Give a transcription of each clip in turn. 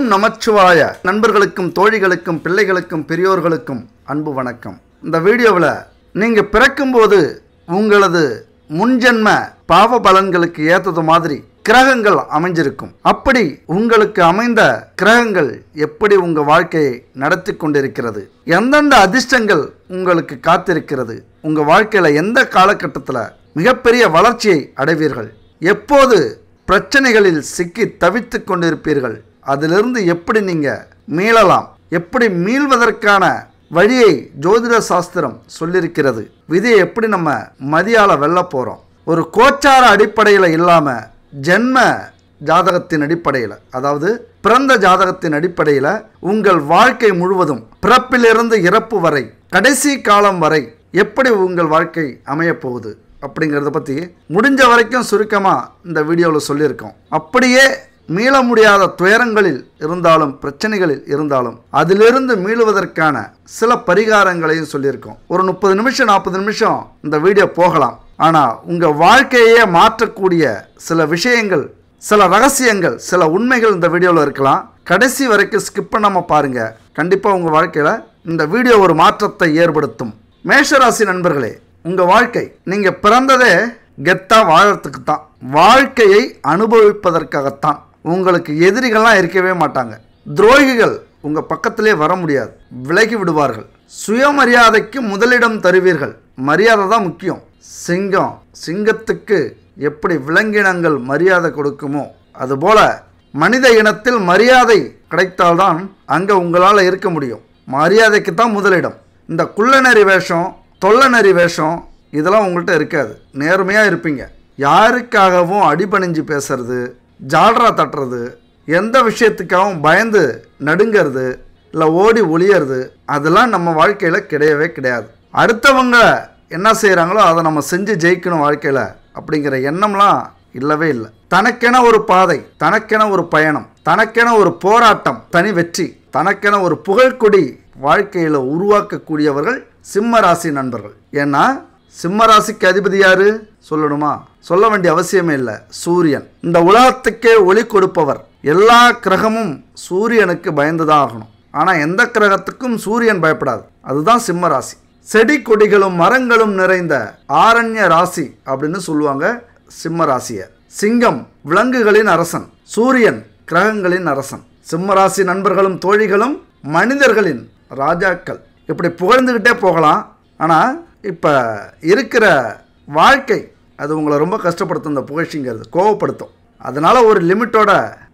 ஓம் நமச்சிவாய. நண்பர்களுக்கும் தோழிகளுக்கும் பிள்ளைகளுக்கும் பெரியோர்களுக்கும் அன்பு வணக்கம். இந்த வீடியோவில் நீங்கள் பிறக்கும்போது உங்களது முன்ஜென்ம பாவ பலன்களுக்கு ஏற்றது மாதிரி கிரகங்கள் அமைஞ்சிருக்கும். அப்படி உங்களுக்கு அமைந்த கிரகங்கள் எப்படி உங்கள் வாழ்க்கையை நடத்தி கொண்டிருக்கிறது, எந்தெந்த அதிர்ஷ்டங்கள் உங்களுக்கு காத்திருக்கிறது, உங்கள் வாழ்க்கையில் எந்த காலகட்டத்தில் மிகப்பெரிய வளர்ச்சியை அடைவீர்கள், எப்போது பிரச்சனைகளில் சிக்கி தவித்து கொண்டிருப்பீர்கள், அதிலிருந்து எப்படி நீங்கள் மீளலாம், எப்படி மீள்வதற்கான வழியை ஜோதிட சாஸ்திரம் சொல்லியிருக்கிறது, விதியை எப்படி நம்ம மதியால் வெல்ல போகிறோம், ஒரு கோச்சார அடிப்படையில் இல்லாமல் ஜென்ம ஜாதகத்தின் அடிப்படையில், அதாவது பிறந்த ஜாதகத்தின் அடிப்படையில் உங்கள் வாழ்க்கை முழுவதும் பிறப்பிலிருந்து இறப்பு வரை கடைசி காலம் வரை எப்படி உங்கள் வாழ்க்கை அமையப்போகுது அப்படிங்கிறத பற்றி முடிஞ்ச வரைக்கும் சுருக்கமாக இந்த வீடியோவில் சொல்லியிருக்கோம். அப்படியே மீள முடியாத துயரங்களில் இருந்தாலும் பிரச்சனைகளில் இருந்தாலும் அதிலிருந்து மீளுவதற்கான சில பரிகாரங்களையும் சொல்லியிருக்கோம். ஒரு 30 நிமிஷம் 40 நிமிஷம் இந்த வீடியோ போகலாம். ஆனால் உங்கள் வாழ்க்கையே மாற்றக்கூடிய சில விஷயங்கள், சில ரகசியங்கள், சில உண்மைகள் இந்த வீடியோவில் இருக்கலாம். கடைசி வரைக்கும் ஸ்கிப் பண்ணாமல் பாருங்கள். கண்டிப்பாக உங்கள் வாழ்க்கையில் இந்த வீடியோ ஒரு மாற்றத்தை ஏற்படுத்தும். மேஷராசி நண்பர்களே, உங்கள் வாழ்க்கை நீங்கள் பிறந்ததே கெத்தாக வாழறதுக்கு தான், வாழ்க்கையை அனுபவிப்பதற்காகத்தான். உங்களுக்கு எதிரிகள்லாம் இருக்கவே மாட்டாங்க. துரோகிகள் உங்கள் பக்கத்திலே வர முடியாது, விலகி விடுவார்கள். சுயமரியாதைக்கு முதலிடம் தருவீர்கள். மரியாதை தான் முக்கியம். சிங்கத்துக்கு எப்படி விலங்கினங்கள் மரியாதை கொடுக்குமோ அதுபோல மனித இனத்தில் மரியாதை கிடைத்தால்தான் அங்கே உங்களால் இருக்க முடியும். மரியாதைக்கு தான் முதலிடம். இந்த குள்ளநரி வேஷம், தொல்லநரி வேஷம் இதெல்லாம் உங்கள்கிட்ட இருக்காது. நேர்மையாக இருப்பீங்க. யாருக்காகவும் அடிபணிஞ்சு பேசுறது, ஜால்ரா தட்டுறது, எந்த விஷயத்துக்காகவும் பயந்து நடுங்கிறது, இல்லை ஓடி ஒளியறது, அதெல்லாம் நம்ம வாழ்க்கையில் கிடையவே கிடையாது. அடுத்தவங்க என்ன செய்கிறாங்களோ அதை நம்ம செஞ்சு ஜெயிக்கணும் வாழ்க்கையில் அப்படிங்கிற எண்ணம்லாம் இல்லவே இல்லை. தனக்கென ஒரு பாதை, தனக்கென ஒரு பயணம், தனக்கென ஒரு போராட்டம், தனி வெற்றி, தனக்கென ஒரு புகழ்கொடி வாழ்க்கையில் உருவாக்கக்கூடியவர்கள் சிம்ம ராசி நண்பர்கள். ஏன்னா சிம்ம ராசிக்கு அதிபதி யாரு சொல்லணுமா? சொல்ல வேண்டிய அவசியமே இல்லை, சூரியன். இந்த உலகத்துக்கே ஒளி கொடுப்பவர். எல்லா கிரகமும் சூரியனுக்கு பயந்துதான் ஆகணும். ஆனால் எந்த கிரகத்துக்கும் சூரியன் பயப்படாது. அதுதான் சிம்ம ராசி. செடி கொடிகளும் மரங்களும் நிறைந்த ஆரண்ய ராசி அப்படின்னு சொல்லுவாங்க சிம்ம ராசியை. சிங்கம் விலங்குகளின் அரசன், சூரியன் கிரகங்களின் அரசன். சிம்ம ராசி நண்பர்களும் தோழிகளும் மனிதர்களின் ராஜாக்கள். இப்படி புகழ்ந்துக்கிட்டே போகலாம். ஆனால் இப்போ இருக்கிற வாழ்க்கை அது உங்களை ரொம்ப கஷ்டப்படுத்தும். இந்த புகழ்ச்சிங்கிறது கோவப்படுத்தும். அதனால் ஒரு லிமிட்டோட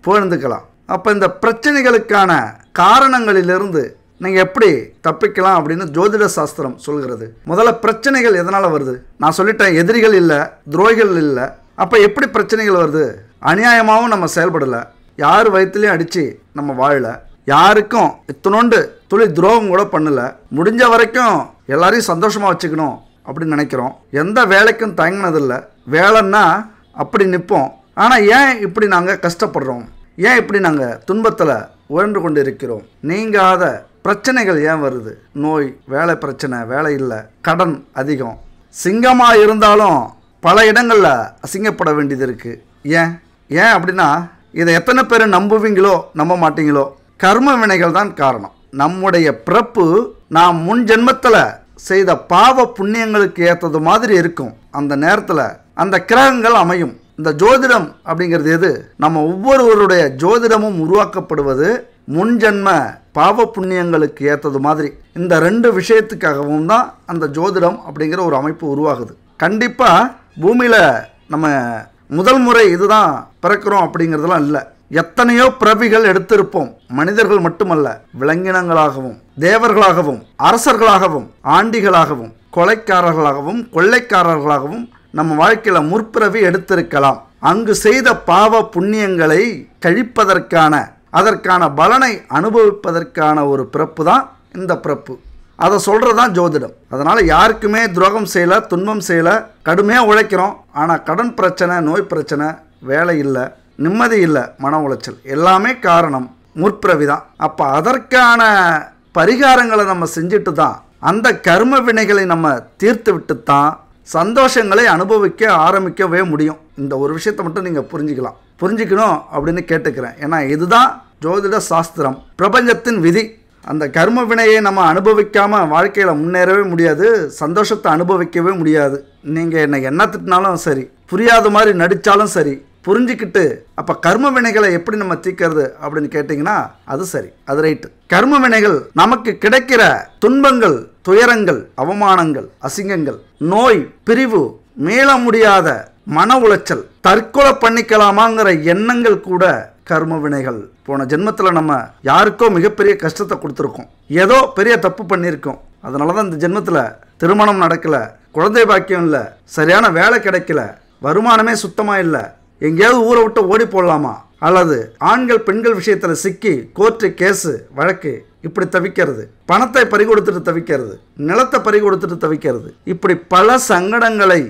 புகழ்ந்துக்கலாம். அப்போ இந்த பிரச்சனைகளுக்கான காரணங்களிலிருந்து நீங்கள் எப்படி தப்பிக்கலாம் அப்படின்னு ஜோதிட சாஸ்திரம் சொல்கிறது. முதல்ல பிரச்சனைகள் எதனால் வருது? நான் சொல்லிட்டேன், எதிரிகள் இல்லை, துரோகிகள் இல்லை. அப்போ எப்படி பிரச்சனைகள் வருது? அநியாயமாகவும் நம்ம செயல்படலை, யார் வயிற்றுலையும் அடித்து நம்ம வாழலை, யாருக்கும் இத்தனோண்டு துளி துரோகம் கூட பண்ணலை, முடிஞ்ச வரைக்கும் எல்லாரையும் சந்தோஷமாக வச்சுக்கணும் அப்படின்னு நினைக்கிறோம். எந்த வேலைக்கும் தயங்கினதில்லை. வேலைன்னா அப்படி நிற்போம். ஆனால் ஏன் இப்படி நாங்கள் கஷ்டப்படுறோம், ஏன் இப்படி நாங்கள் துன்பத்தில் உழன்று கொண்டு இருக்கிறோம்? நீங்காத பிரச்சனைகள் ஏன் வருது? நோய், வேலை பிரச்சனை, வேலை இல்லை, கடன் அதிகம். சிங்கமாக இருந்தாலும் பல இடங்களில் அசிங்கப்பட வேண்டியது இருக்குது. ஏன் அப்படின்னா இதை எத்தனை பேர் நம்புவீங்களோ நம்ப மாட்டீங்களோ, கர்ம வினைகள் தான் காரணம். நம்முடைய பிறப்பு நாம் முன் ஜென்மத்தில் செய்த பாவ புண்ணியங்களுக்கு ஏற்றது மாதிரி இருக்கும். அந்த நேரத்தில் அந்த கிரகங்கள் அமையும். இந்த ஜோதிடம் அப்படிங்கிறது எது? நம்ம ஒவ்வொருவருடைய ஜோதிடமும் உருவாக்கப்படுவது முன்ஜென்ம பாவ புண்ணியங்களுக்கு ஏற்றது மாதிரி. இந்த 2 விஷயத்துக்காகவும் தான் அந்த ஜோதிடம் அப்படிங்கிற ஒரு அமைப்பு உருவாகுது. கண்டிப்பாக பூமியில் நம்ம முதல் முறை இதுதான் பிறக்கிறோம் அப்படிங்கிறதுலாம் இல்லை. எத்தனையோ பிறவிகள் எடுத்திருப்போம். மனிதர்கள் மட்டுமல்ல, விலங்கினங்களாகவும், தேவர்களாகவும், அரசர்களாகவும், ஆண்டிகளாகவும், கொலைக்காரர்களாகவும், கொள்ளைக்காரர்களாகவும் நம்ம வாழ்க்கையில் முற்பிறவி எடுத்திருக்கலாம். அங்கு செய்த பாவ புண்ணியங்களை கழிப்பதற்கான, அதற்கான பலனை அனுபவிப்பதற்கான ஒரு பிறப்பு தான் இந்த பிறப்பு. அதை சொல்கிறது தான் ஜோதிடம். அதனால் யாருக்குமே துரோகம் செய்யலை, துன்பம் செய்யலை, கடுமையாக உழைக்கிறோம். ஆனால் கடன் பிரச்சனை, நோய் பிரச்சனை, வேலை இல்லை, நிம்மதி இல்லை, மன உளைச்சல், எல்லாமே காரணம் முற்பிறவி தான். அப்போ அதற்கான பரிகாரங்களை நம்ம செஞ்சுட்டு தான், அந்த கர்ம வினைகளை நம்ம தீர்த்து விட்டு தான் சந்தோஷங்களை அனுபவிக்க ஆரம்பிக்கவே முடியும். இந்த ஒரு விஷயத்தை மட்டும் நீங்கள் புரிஞ்சுக்கணும் அப்படின்னு கேட்டுக்கிறேன். ஏன்னா இதுதான் ஜோதிட சாஸ்திரம், பிரபஞ்சத்தின் விதி. அந்த கர்ம வினையை நம்ம அனுபவிக்காமல் வாழ்க்கையில் முன்னேறவே முடியாது, சந்தோஷத்தை அனுபவிக்கவே முடியாது. நீங்கள் என்ன திட்டினாலும் சரி, புரியாத மாதிரி நடித்தாலும் சரி, புரிஞ்சுக்கிட்டு அப்போ கர்ம வினைகளை எப்படி நம்ம தீர்க்கிறது அப்படின்னு கேட்டிங்கன்னா அது சரி, அது ரைட்டு. கர்ம வினைகள் நமக்கு கிடைக்கிற துன்பங்கள், துயரங்கள், அவமானங்கள், அசிங்கங்கள், நோய், பிரிவு, மீள முடியாத மன உளைச்சல், தற்கொலை பண்ணிக்கலாமாங்கிற எண்ணங்கள் கூட கர்ம வினைகள். போன ஜென்மத்தில் நம்ம யாருக்கோ மிகப்பெரிய கஷ்டத்தை கொடுத்துருக்கோம், ஏதோ பெரிய தப்பு பண்ணியிருக்கோம். அதனால தான் இந்த ஜென்மத்தில் திருமணம் நடக்கலை, குழந்தை பாக்கியம் இல்லை, சரியான வேலை கிடைக்கல, வருமானமே சுத்தமாக இல்லை, எங்கேயாவது ஊரை விட்டு ஓடி போடலாமா, அல்லது ஆண்கள் பெண்கள் விஷயத்தில் சிக்கி கோர்ட்டு கேஸு வழக்கு இப்படி தவிக்கிறது, பணத்தை பறிகொடுத்துட்டு தவிக்கிறது, நிலத்தை பறிகொடுத்துட்டு தவிக்கிறது, இப்படி பல சங்கடங்களை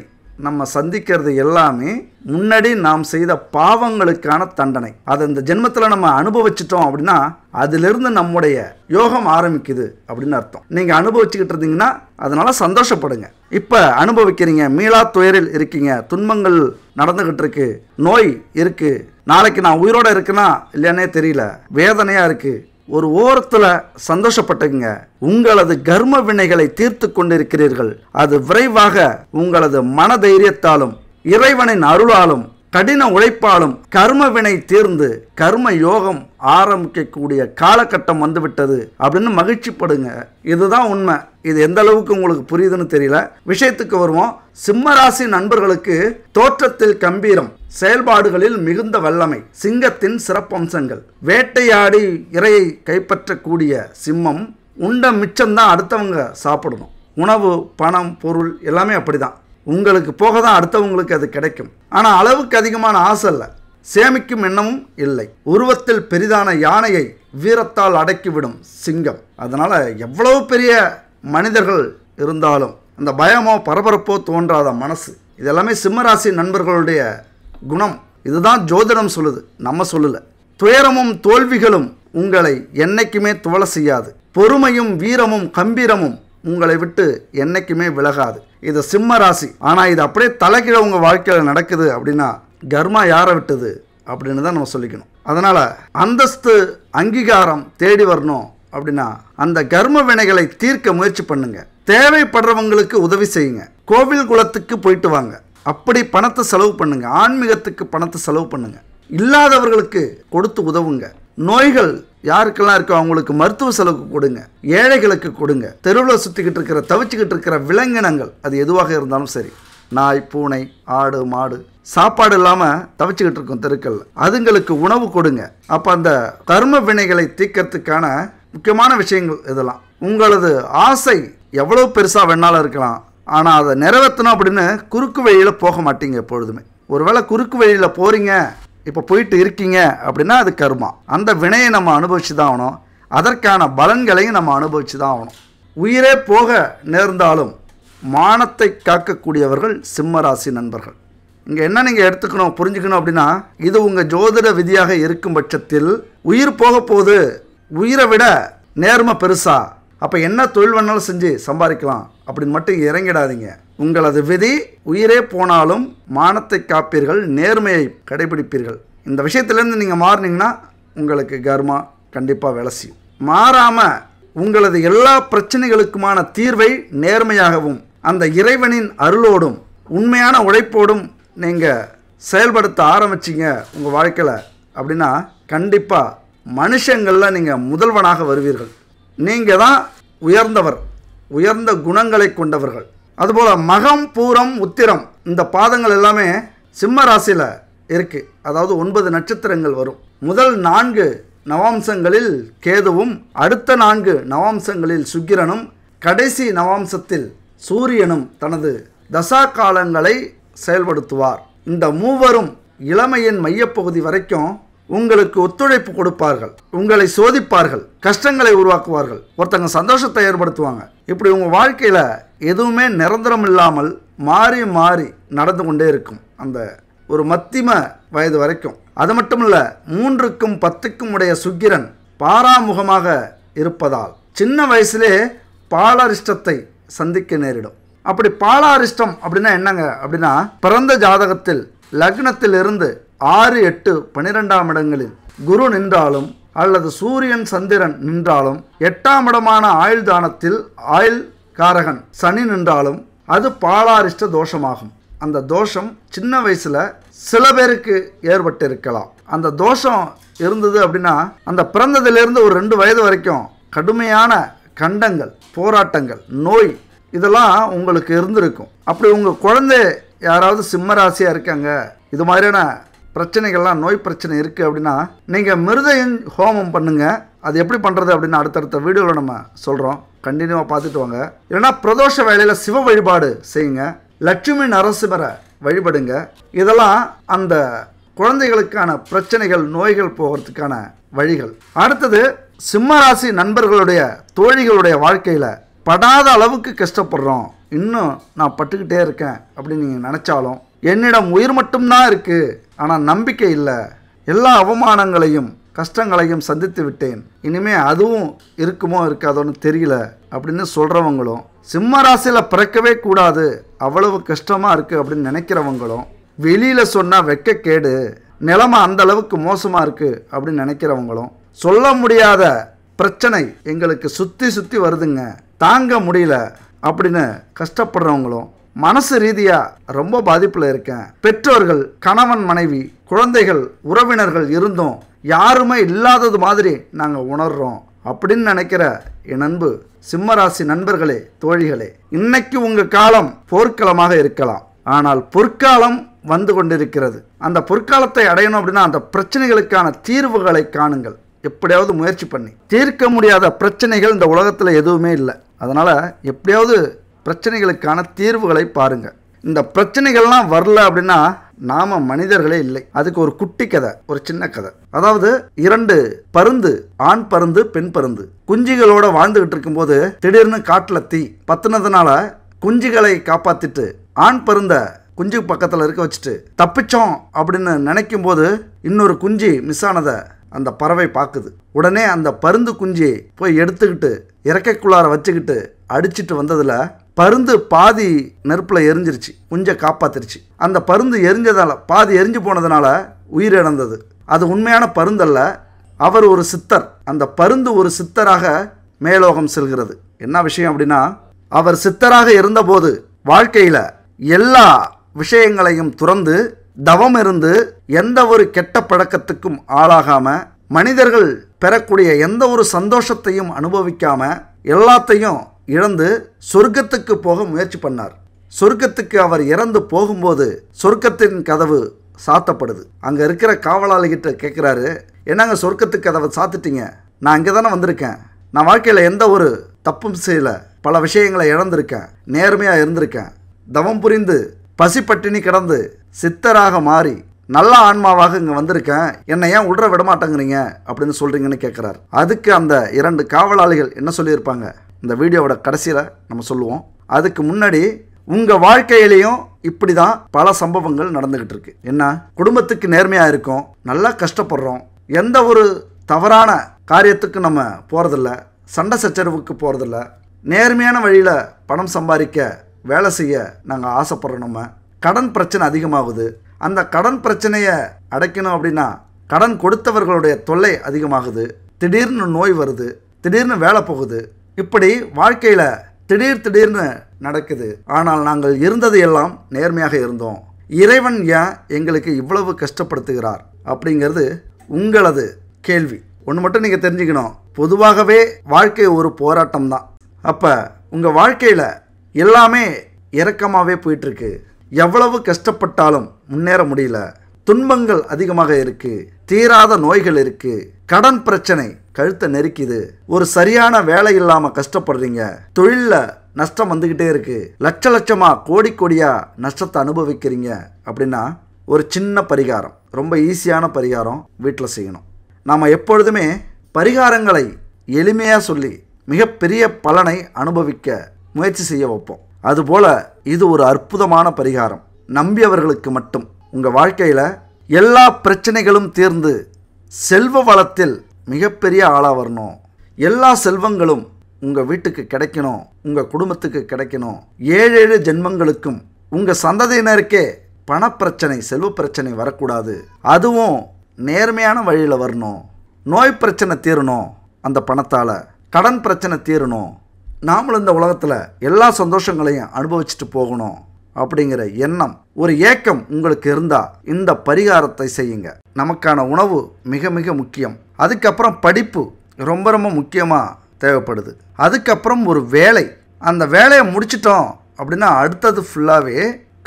நம்ம சந்திக்கிறது எல்லாமே முன்னாடி நாம் செய்த பாவங்களுக்கான தண்டனை. அதை இந்த ஜென்மத்தில் நம்ம அனுபவிச்சிட்டோம் அப்படின்னா அதிலிருந்து நம்முடைய யோகம் ஆரம்பிக்குது அப்படின்னு அர்த்தம். நீங்கள் அனுபவிச்சுக்கிட்டு இருந்தீங்கன்னா அதனால சந்தோஷப்படுங்க. இப்போ அனுபவிக்கிறீங்க, மீளா துயரில் இருக்கீங்க, துன்பங்கள் நடந்துகிட்டு இருக்கு, நோய் இருக்கு, நாளைக்கு நான் உயிரோடு இருக்குன்னா இல்லையானே தெரியல, வேதனையாக இருக்கு. ஒரு ஓரத்தில் சந்தோஷப்பட்டுங்க, உங்களது கர்ம வினைகளை தீர்த்து கொண்டிருக்கிறீர்கள். அது விரைவாக உங்களது மன தைரியத்தாலும் இறைவனின் அருளாலும் கடின உழைப்பாலும் கர்ம வினை தீர்ந்து கர்ம யோகம் ஆரம்பிக்கக்கூடிய காலகட்டம் வந்துவிட்டது அப்படின்னு மகிழ்ச்சிப்படுங்க. இதுதான் உண்மை. இது எந்த அளவுக்கு உங்களுக்கு புரியுதுன்னு தெரியல. விஷயத்துக்கு வருவோம். சிம்மராசி நண்பர்களுக்கு தோற்றத்தில் கம்பீரம், செயல்பாடுகளில் மிகுந்த வல்லமை, சிங்கத்தின் சிறப்பம்சங்கள். வேட்டையாடி இரையை கைப்பற்றக்கூடிய சிம்மம் உண்ட மிச்சம்தான் அடுத்தவங்க சாப்பிடணும். உணவு, பணம், பொருள் எல்லாமே அப்படிதான். உங்களுக்கு போக தான் அடுத்தவங்களுக்கு அது கிடைக்கும். ஆனால் அளவுக்கு அதிகமான ஆசை இல்லை, சேமிக்கும் எண்ணமும் இல்லை. உருவத்தில் பெரிதான யானையை வீரத்தால் அடக்கிவிடும் சிங்கம். அதனால் எவ்வளவு பெரிய மனிதர்கள் இருந்தாலும் அந்த பயமோ பரபரப்போ தோன்றாத மனசு, இதெல்லாமே சிம்மராசி நண்பர்களுடைய குணம். இதுதான் ஜோதிடம் சொல்லுது, நம்ம சொல்லலை. துயரமும் தோல்விகளும் உங்களை என்னைக்குமே துவள செய்யாது. பொறுமையும் வீரமும் கம்பீரமும் உங்களை விட்டு என்னைக்குமே விலகாது. இது சிம்ம ராசி. ஆனால் இது அப்படியே தலைகீழ உங்கள் வாழ்க்கையில் நடக்குது அப்படின்னா கர்மா யாரை விட்டது அப்படின்னு தான் நம்ம சொல்லிக்கணும். அதனால் அந்தஸ்து அங்கீகாரம் தேடி வரணும் அப்படின்னா அந்த கர்ம வினைகளை தீர்க்க முயற்சி பண்ணுங்க. தேவைப்படுறவங்களுக்கு உதவி செய்யுங்க. கோவில் குலத்துக்கு போயிட்டு வாங்க, அப்படி பணத்தை செலவு பண்ணுங்க. ஆன்மீகத்துக்கு பணத்தை செலவு பண்ணுங்க. இல்லாதவர்களுக்கு கொடுத்து உதவுங்க. நோய்கள் யாருக்கெல்லாம் இருக்கோ அவங்களுக்கு மருத்துவ செலவுக்கு கொடுங்க, ஏழைகளுக்கு கொடுங்க. தெருவில் சுற்றிக்கிட்டு இருக்கிற தவிச்சுக்கிட்டு இருக்கிற விலங்கினங்கள் அது எதுவாக இருந்தாலும் சரி, நாய், பூனை, ஆடு, மாடு சாப்பாடு இல்லாமல் தவிச்சுக்கிட்டு இருக்கும் தெருக்கள், அதுங்களுக்கு உணவு கொடுங்க. அப்போ அந்த கர்ம வினைகளை தீர்க்கறதுக்கான முக்கியமான விஷயங்கள் இதெல்லாம். உங்களது ஆசை எவ்வளோ பெருசாக வேணாலும் இருக்கலாம், ஆனால் அதை நிறைவேற்றணும் அப்படின்னு குறுக்கு வழியில் போக மாட்டீங்க எப்பொழுதுமே. ஒருவேளை குறுக்கு வழியில் போகிறீங்க, இப்போ போயிட்டு இருக்கீங்க அப்படின்னா அது கர்மா. அந்த வினையை நம்ம அனுபவிச்சு தான் ஆகணும், அதற்கான பலன்களையும் நம்ம அனுபவிச்சு தான் ஆகணும். உயிரே போக நேர்ந்தாலும் மானத்தை காக்கக்கூடியவர்கள் சிம்மராசி நண்பர்கள். இங்கே என்ன நீங்கள் எடுத்துக்கணும், புரிஞ்சுக்கணும் அப்படின்னா, இது உங்கள் ஜோதிட விதியாக இருக்கும் பட்சத்தில் உயிர் போக போது உயிரை விட நேர்மை பெருசா, அப்போ என்ன தொழில் வேணாலும் செஞ்சு சம்பாதிக்கலாம் அப்படின்னு மட்டும் இறங்கிடாதீங்க. உங்களது விதி உயிரே போனாலும் மானத்தை காப்பீர்கள், நேர்மையை கடைபிடிப்பீர்கள். இந்த விஷயத்திலேருந்து நீங்கள் மாறினீங்கன்னா உங்களுக்கு கர்மா கண்டிப்பாக வேலை செய்யும். மாறாமல் உங்களது எல்லா பிரச்சனைகளுக்குமான தீர்வை நேர்மையாகவும் அந்த இறைவனின் அருளோடும் உண்மையான உழைப்போடும் நீங்கள் செயல்படுத்த ஆரம்பிச்சிங்க உங்கள் வாழ்க்கையில் அப்படின்னா கண்டிப்பாக மனுஷங்களில் நீங்கள் முதல்வனாக வருவீர்கள். நீங்கள் தான் உயர்ந்தவர், உயர்ந்த குணங்களை கொண்டவர்கள். அதுபோல் மகம், பூரம், உத்திரம் இந்த பாதங்கள் எல்லாமே சிம்ம ராசியில் இருக்குது. அதாவது 9 நட்சத்திரங்கள் வரும். முதல் 4 நவாம்சங்களில் கேதுவும், அடுத்த 4 நவாம்சங்களில் சுக்கிரனும், கடைசி நவாம்சத்தில் சூரியனும் தனது தசா காலங்களை செயல்படுத்துவார். இந்த மூவரும் இளமையின் மையப்பகுதி வரைக்கும் உங்களுக்கு ஒத்துழைப்பு கொடுப்பார்கள், உங்களை சோதிப்பார்கள், கஷ்டங்களை உருவாக்குவார்கள், ஒருத்தங்க சந்தோஷத்தை ஏற்படுத்துவாங்க. இப்படி உங்கள் வாழ்க்கையில் எதுவுமே நிரந்தரம் இல்லாமல் மாறி மாறி நடந்து கொண்டே இருக்கும் அந்த ஒரு மத்திம வயது வரைக்கும். அது மட்டும் இல்லை, 3க்கும் 10க்கும் உடைய சுக்கிரன் பாராமுகமாக இருப்பதால் சின்ன வயசுலே பாலாரிஷ்டத்தை சந்திக்க நேரிடும். அப்படி பாலாரிஷ்டம் அப்படின்னா என்னங்க அப்படின்னா, பிறந்த ஜாதகத்தில் லக்னத்தில் இருந்து 6, 8, 12ஆம் இடங்களில் குரு நின்றாலும் அல்லது சூரியன் சந்திரன் நின்றாலும் 8ஆம் இடமான ஆயுள் தானத்தில் ஆயுள் காரகன் சனி நின்றாலும் அது பாலாரிஷ்ட தோஷமாகும். அந்த தோஷம் சின்ன வயசில் சில பேருக்கு ஏற்பட்டு இருக்கலாம். அந்த தோஷம் இருந்தது அப்படின்னா அந்த பிறந்ததிலிருந்து ஒரு 2 வயது வரைக்கும் கடுமையான கண்டங்கள், போராட்டங்கள், நோய் இதெல்லாம் உங்களுக்கு இருந்திருக்கும். அப்படி உங்கள் குழந்தை யாராவது சிம்ம ராசியாக இருக்காங்க, இது மாதிரியான பிரச்சனைகள்லாம், நோய் பிரச்சனை இருக்குது அப்படின்னா நீங்கள் மிருதயின் ஹோமம் பண்ணுங்கள். அது எப்படி பண்ணுறது அப்படின்னு அடுத்தடுத்த வீடியோவில் நம்ம சொல்கிறோம். கண்டினியூவாக பார்த்துட்டு வாங்க. இல்லைன்னா பிரதோஷ வேளையில் சிவ வழிபாடு செய்யுங்க, லட்சுமி நரசிம்மரை வழிபடுங்க. இதெல்லாம் அந்த குழந்தைகளுக்கான பிரச்சனைகள், நோய்கள் போகிறதுக்கான வழிகள். அடுத்தது சிம்மராசி நண்பர்களுடைய தோழிகளுடைய வாழ்க்கையில் படாத அளவுக்கு கஷ்டப்படுறோம், இன்னும் நான் பட்டுக்கிட்டே இருக்கேன் அப்படின்னு நீங்கள் நினச்சாலும் என்னிடம் உயிர் மட்டும்தான் இருக்குது, ஆனால் நம்பிக்கை இல்லை, எல்லா அவமானங்களையும் கஷ்டங்களையும் சந்தித்து விட்டேன், இனிமே அதுவும் இருக்குமோ இருக்காதோன்னு தெரியல அப்படின்னு சொல்கிறவங்களும், சிம்ம ராசியில் பிறக்கவே கூடாது, அவ்வளவு கஷ்டமாக இருக்குது அப்படின்னு நினைக்கிறவங்களும், வெளியில் சொன்னால் வெட்கக்கேடு, நிலைமை அந்த அளவுக்கு மோசமாக இருக்குது அப்படின்னு நினைக்கிறவங்களும், சொல்ல முடியாத பிரச்சனை எங்களுக்கு சுற்றி சுற்றி வருதுங்க, தாங்க முடியல அப்படின்னு கஷ்டப்படுறவங்களும், மனசு ரீதியாக ரொம்ப பாதிப்பில் இருக்கேன், பெற்றோர்கள், கணவன் மனைவி, குழந்தைகள், உறவினர்கள் இருந்தும் யாருமே இல்லாதது மாதிரி நாங்கள் உணர்கிறோம் அப்படின்னு நினைக்கிற என் அன்பு சிம்மராசி நண்பர்களே, தோழிகளே, இன்னைக்கு உங்கள் காலம் போர்க்களமாக இருக்கலாம், ஆனால் பொற்காலம் வந்து கொண்டிருக்கிறது. அந்த பொற்காலத்தை அடையணும் அப்படின்னா அந்த பிரச்சனைகளுக்கான தீர்வுகளை காணுங்கள். எப்படியாவது முயற்சி பண்ணி தீர்க்க முடியாத பிரச்சனைகள் இந்த உலகத்தில் எதுவுமே இல்லை. அதனால் எப்படியாவது பிரச்சனைகளுக்கான தீர்வுகளை பாருங்கள். இந்த பிரச்சனைகள்லாம் வரல அப்படின்னா நாம மனிதர்களே இல்லை. அதுக்கு ஒரு குட்டி கதை, ஒரு சின்ன கதை. அதாவது 2 பருந்து, ஆண் பருந்து, பெண் பருந்து, குஞ்சுகளோட வாழ்ந்துகிட்டு இருக்கும்போது திடீர்னு காட்டுல தீ பத்துனதுனால குஞ்சுகளை காப்பாத்திட்டு ஆண் பருந்த குஞ்சு பக்கத்தில் இருக்க வச்சுட்டு தப்பிச்சோம் அப்படின்னு நினைக்கும் போது இன்னொரு குஞ்சு மிஸ் ஆனதை அந்த பறவை பார்க்குது. உடனே அந்த பருந்து குஞ்சி போய் எடுத்துக்கிட்டு இறக்கைக்குள்ளார வச்சுக்கிட்டு அடிச்சுட்டு வந்ததில் பருந்து பாதி நெருப்பில் எரிஞ்சிருச்சு, குஞ்சை காப்பாத்திருச்சு. அந்த பருந்து எரிஞ்சதால், பாதி எரிஞ்சு போனதுனால உயிரிழந்தது. அது உண்மையான பருந்தல்ல, அவர் ஒரு சித்தர். அந்த பருந்து ஒரு சித்தராக மேலோகம் செல்கிறது. என்ன விஷயம் அப்படின்னா, அவர் சித்தராக இருந்தபோது வாழ்க்கையில் எல்லா விஷயங்களையும் துறந்து தவம் இருந்து எந்த ஒரு கெட்ட பழக்கத்துக்கும் ஆளாகாம, மனிதர்கள் பெறக்கூடிய எந்த ஒரு சந்தோஷத்தையும் அனுபவிக்காம, எல்லாத்தையும் இழந்து சொர்க்கத்துக்கு போக முயற்சி பண்ணார். சொர்க்கத்துக்கு அவர் இறந்து போகும்போது சொர்க்கத்தின் கதவு சாத்தப்படுது. அங்கே இருக்கிற காவலாளிகிட்ட கேட்குறாரு, என்னங்க சொர்க்கத்துக்கு கதவை சாத்திட்டீங்க, நான் இங்கே தானே வந்திருக்கேன், நான் வாழ்க்கையில் எந்த ஒரு தப்பும் செய்யலை, பல விஷயங்களை இழந்திருக்கேன், நேர்மையாக இருந்திருக்கேன், தவம் புரிந்து பசிப்பட்டினி கிடந்து சித்தராக மாறி நல்ல ஆன்மாவாக இங்கே வந்திருக்கேன், என்னை ஏன் உள்ள விட மாட்டேங்கிறீங்க அப்படின்னு சொல்கிறீங்கன்னு கேட்குறாரு. அதுக்கு அந்த 2 காவலாளிகள் என்ன சொல்லியிருப்பாங்க இந்த வீடியோவோட கடைசியில் நம்ம சொல்லுவோம். அதுக்கு முன்னாடி உங்கள் வாழ்க்கையிலையும் இப்படி தான் பல சம்பவங்கள் நடந்துக்கிட்டு இருக்கு. என்ன, குடும்பத்துக்கு நேர்மையாக இருக்கோம், நல்லா கஷ்டப்படுறோம், எந்த ஒரு தவறான காரியத்துக்கு நம்ம போகிறதில்ல, சண்டை சச்சரவுக்கு போகிறதில்ல, நேர்மையான வழியில் பணம் சம்பாதிக்க வேலை செய்ய நாங்கள் ஆசைப்படுறோம். நம்ம கடன் பிரச்சனை அதிகமாகுது, அந்த கடன் பிரச்சனையை அடைக்கணும் அப்படின்னா கடன் கொடுத்தவர்களுடைய தொல்லை அதிகமாகுது, திடீர்னு நோய் வருது, திடீர்னு வேலை போகுது, இப்படி வாழ்க்கையில் திடீர்னு நடக்குது. ஆனால் நாங்கள் இருந்தது எல்லாம் நேர்மையாக இருந்தோம், இறைவன் ஏன் எங்களுக்கு இவ்வளவு கஷ்டப்படுத்துகிறார் அப்படிங்கிறது உங்களது கேள்வி. ஒன்று மட்டும் நீங்கள் தெரிஞ்சுக்கணும், பொதுவாகவே வாழ்க்கை ஒரு போராட்டம் தான். அப்போ உங்கள் வாழ்க்கையில் எல்லாமே இறக்கமாகவே போயிட்டுருக்கு, எவ்வளவு கஷ்டப்பட்டாலும் முன்னேற முடியல, துன்பங்கள் அதிகமாக இருக்குது, தீராத நோய்கள் இருக்குது, கடன் பிரச்சனை கழுத்தை நெருக்கிது, ஒரு சரியான வேலை இல்லாமல் கஷ்டப்படுறீங்க, தொழிலில் நஷ்டம் வந்துக்கிட்டே இருக்குது, லட்சமாக கோடியாக நஷ்டத்தை அனுபவிக்கிறீங்க அப்படின்னா ஒரு சின்ன பரிகாரம், ரொம்ப ஈஸியான பரிகாரம் வீட்டில் செய்யணும். நாம் எப்பொழுதுமே பரிகாரங்களை எளிமையாக சொல்லி மிகப்பெரிய பலனை அனுபவிக்க முயற்சி செய்ய வைப்போம். அதுபோல் இது ஒரு அற்புதமான பரிகாரம், நம்பியவர்களுக்கு மட்டும். உங்கள் வாழ்க்கையில் எல்லா பிரச்சனைகளும் தீர்ந்து செல்வ வளத்தில் மிகப்பெரிய ஆளாக வரணும், எல்லா செல்வங்களும் உங்கள் வீட்டுக்கு கிடைக்கணும், உங்கள் குடும்பத்துக்கு கிடைக்கணும், 7 ஜென்மங்களுக்கும் உங்கள் சந்ததியினருக்கே பணப்பிரச்சனை, செல்வ பிரச்சனை வரக்கூடாது, அதுவும் நேர்மையான வழியில் வரணும், நோய் பிரச்சனை தீரணும், அந்த பணத்தால் கடன் பிரச்சனை தீரணும், நாமளும் இந்த உலகத்தில் எல்லா சந்தோஷங்களையும் அனுபவிச்சுட்டு போகணும் அப்படிங்கிற எண்ணம், ஒரு ஏக்கம் உங்களுக்கு இருந்தால் இந்த பரிகாரத்தை செய்யுங்க. நமக்கான உணவு மிக மிக முக்கியம். அதுக்கப்புறம் படிப்பு ரொம்ப ரொம்ப முக்கியமாக தேவைப்படுது. அதுக்கப்புறம் ஒரு வேலை, அந்த வேலையை முடிச்சிட்டோம் அப்படின்னா அடுத்தது ஃபுல்லாகவே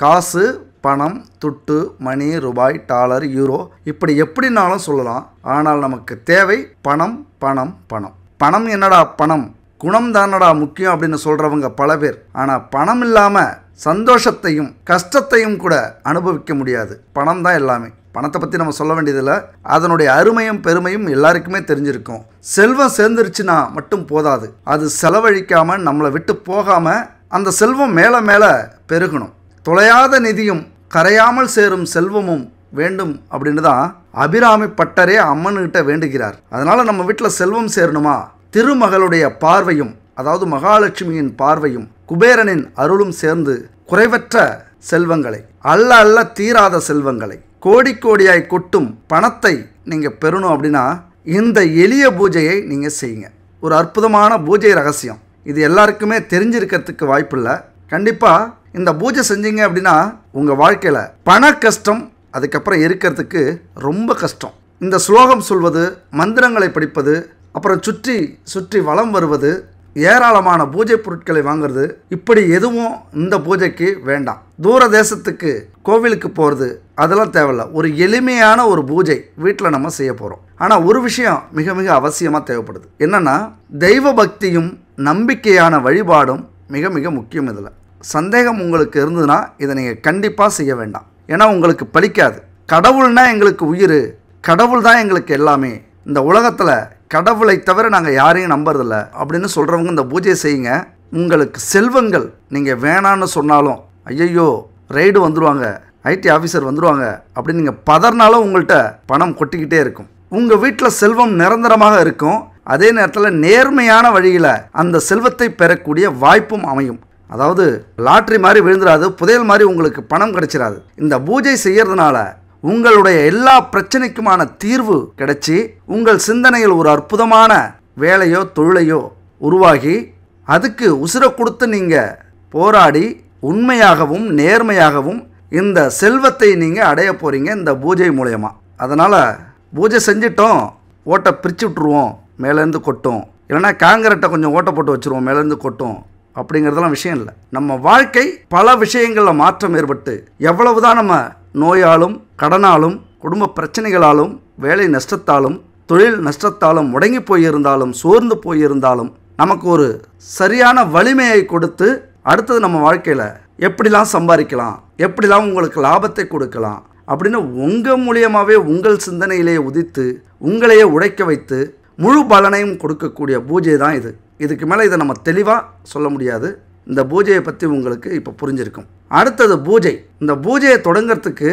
காசு, பணம், துட்டு, மணி, ரூபாய், டாலர், யூரோ, இப்படி எப்படினாலும் சொல்லலாம். ஆனால் நமக்கு தேவை பணம் பணம் பணம். பணம் என்னடா பணம், குணம் தானடா முக்கியம் அப்படின்னு சொல்கிறவங்க பல பேர். ஆனால் பணம் இல்லாமல் சந்தோஷத்தையும் கஷ்டத்தையும் கூட அனுபவிக்க முடியாது. பணம் தான் எல்லாமே. பணத்தை பற்றி நம்ம சொல்ல வேண்டியதில்லை, அதனுடைய அருமையும் பெருமையும் எல்லாருக்குமே தெரிஞ்சிருக்கும். செல்வம் சேர்ந்துருச்சுன்னா மட்டும் போதாது, அது செலவழிக்காமல் நம்மளை விட்டு போகாமல் அந்த செல்வம் மேலே மேலே பெருகணும். தொலையாத நிதியும் கரையாமல் சேரும் செல்வமும் வேண்டும் அப்படின்னு தான் அபிராமி பட்டரே அம்மன்கிட்ட வேண்டுகிறார். அதனால் நம்ம வீட்டில் செல்வம் சேரணுமா, திருமகளுடைய பார்வையும், அதாவது மகாலட்சுமியின் பார்வையும் குபேரனின் அருளும் சேர்ந்து குறைவற்ற செல்வங்களை, அல்ல அல்ல தீராத செல்வங்களை, கோடி கோடியாய் கொட்டும் பணத்தை நீங்கள் பெறணும் அப்படின்னா இந்த எளிய பூஜையை நீங்கள் செய்யுங்க. ஒரு அற்புதமான பூஜை ரகசியம். இது எல்லாருக்குமே தெரிஞ்சிருக்கிறதுக்கு வாய்ப்பில்லை. கண்டிப்பாக இந்த பூஜை செஞ்சீங்க அப்படின்னா உங்கள் வாழ்க்கையில் பண கஷ்டம் அதுக்கப்புறம் இருக்கிறதுக்கு ரொம்ப கஷ்டம். இந்த ஸ்லோகம் சொல்வது, மந்திரங்களை படிப்பது, அப்புறம் சுற்றி சுற்றி வலம் வருவது, ஏராளமான பூஜை பொருட்களை வாங்குறது, இப்படி எதுவும் இந்த பூஜைக்கு வேண்டாம். தூர தேசத்துக்கு கோவிலுக்கு போகிறது அதெல்லாம் தேவையில்ல. ஒரு எளிமையான ஒரு பூஜை வீட்டில் நம்ம செய்ய போகிறோம். ஆனால் ஒரு விஷயம் மிக மிக அவசியமாக தேவைப்படுது. என்னென்னா தெய்வ பக்தியும் நம்பிக்கையான வழிபாடும் மிக மிக முக்கியம். இதில் சந்தேகம் உங்களுக்கு இருந்ததுன்னா இதை நீங்கள் கண்டிப்பாக செய்ய வேண்டாம். ஏன்னா உங்களுக்கு பலிக்காது. கடவுள்னா எங்களுக்கு உயிர், கடவுள் தான் எங்களுக்கு எல்லாமே, இந்த உலகத்தில் கடவுளை தவிர நாங்கள் யாரையும் நம்புறதில்ல அப்படின்னு சொல்கிறவங்க இந்த பூஜையை செய்யுங்க. உங்களுக்கு செல்வங்கள் நீங்கள் வேணான்னு சொன்னாலும், ஐயையோ ரைடு வந்துடுவாங்க, ஐடி ஆஃபீஸர் வந்துடுவாங்க அப்படின்னு நீங்கள் பதறினாலும் உங்கள்கிட்ட பணம் கொட்டிக்கிட்டே இருக்கும். உங்கள் வீட்டில் செல்வம் நிரந்தரமாக இருக்கும். அதே நேரத்தில் நேர்மையான வழியில் அந்த செல்வத்தை பெறக்கூடிய வாய்ப்பும் அமையும். அதாவது லாட்ரி மாதிரி விழுந்துடாது, புதையல் மாதிரி உங்களுக்கு பணம் கிடைச்சிடாது. இந்த பூஜை செய்யறதுனால உங்களுடைய எல்லா பிரச்சனைக்குமான தீர்வு கிடைச்சி உங்கள் சிந்தனையில் ஒரு அற்புதமான வேலையோ தொழிலையோ உருவாகி அதுக்கு உசுரை கொடுத்து நீங்கள் போராடி உண்மையாகவும் நேர்மையாகவும் இந்த செல்வத்தை நீங்கள் அடைய போகிறீங்க இந்த பூஜை மூலயமா. அதனால் பூஜை செஞ்சிட்டோம், ஓட்டை பிரித்து விட்ருவோம், மேலேருந்து கொட்டும், இல்லைனா காங்கிரட்டை கொஞ்சம் ஓட்டை போட்டு வச்சுருவோம், மேலேருந்து கொட்டும் அப்படிங்கிறதெல்லாம் விஷயம் இல்லை. நம்ம வாழ்க்கை பல விஷயங்களில் மாற்றம் ஏற்பட்டு எவ்வளவுதான் நம்ம நோயாலும் கடனாலும் குடும்ப பிரச்சனைகளாலும் வேலை நஷ்டத்தாலும் தொழில் நஷ்டத்தாலும் முடங்கி போயிருந்தாலும் சோர்ந்து போயிருந்தாலும் நமக்கு ஒரு சரியான வலிமையை கொடுத்து அடுத்தது நம்ம வாழ்க்கையில் எப்படிலாம் சம்பாதிக்கலாம், எப்படிலாம் உங்களுக்கு லாபத்தை கொடுக்கலாம் அப்படின்னு உங்கள் மூலியமாகவே உங்கள் சிந்தனையிலேயே உதித்து உங்களையே உழைக்க வைத்து முழு பலனையும் கொடுக்கக்கூடிய பூஜை தான் இது. இதுக்கு மேலே இதை நம்ம தெளிவாக சொல்ல முடியாது. இந்த பூஜையை பற்றி உங்களுக்கு இப்போ புரிஞ்சிருக்கும். அடுத்தது பூஜை. இந்த பூஜையை தொடங்கிறதுக்கு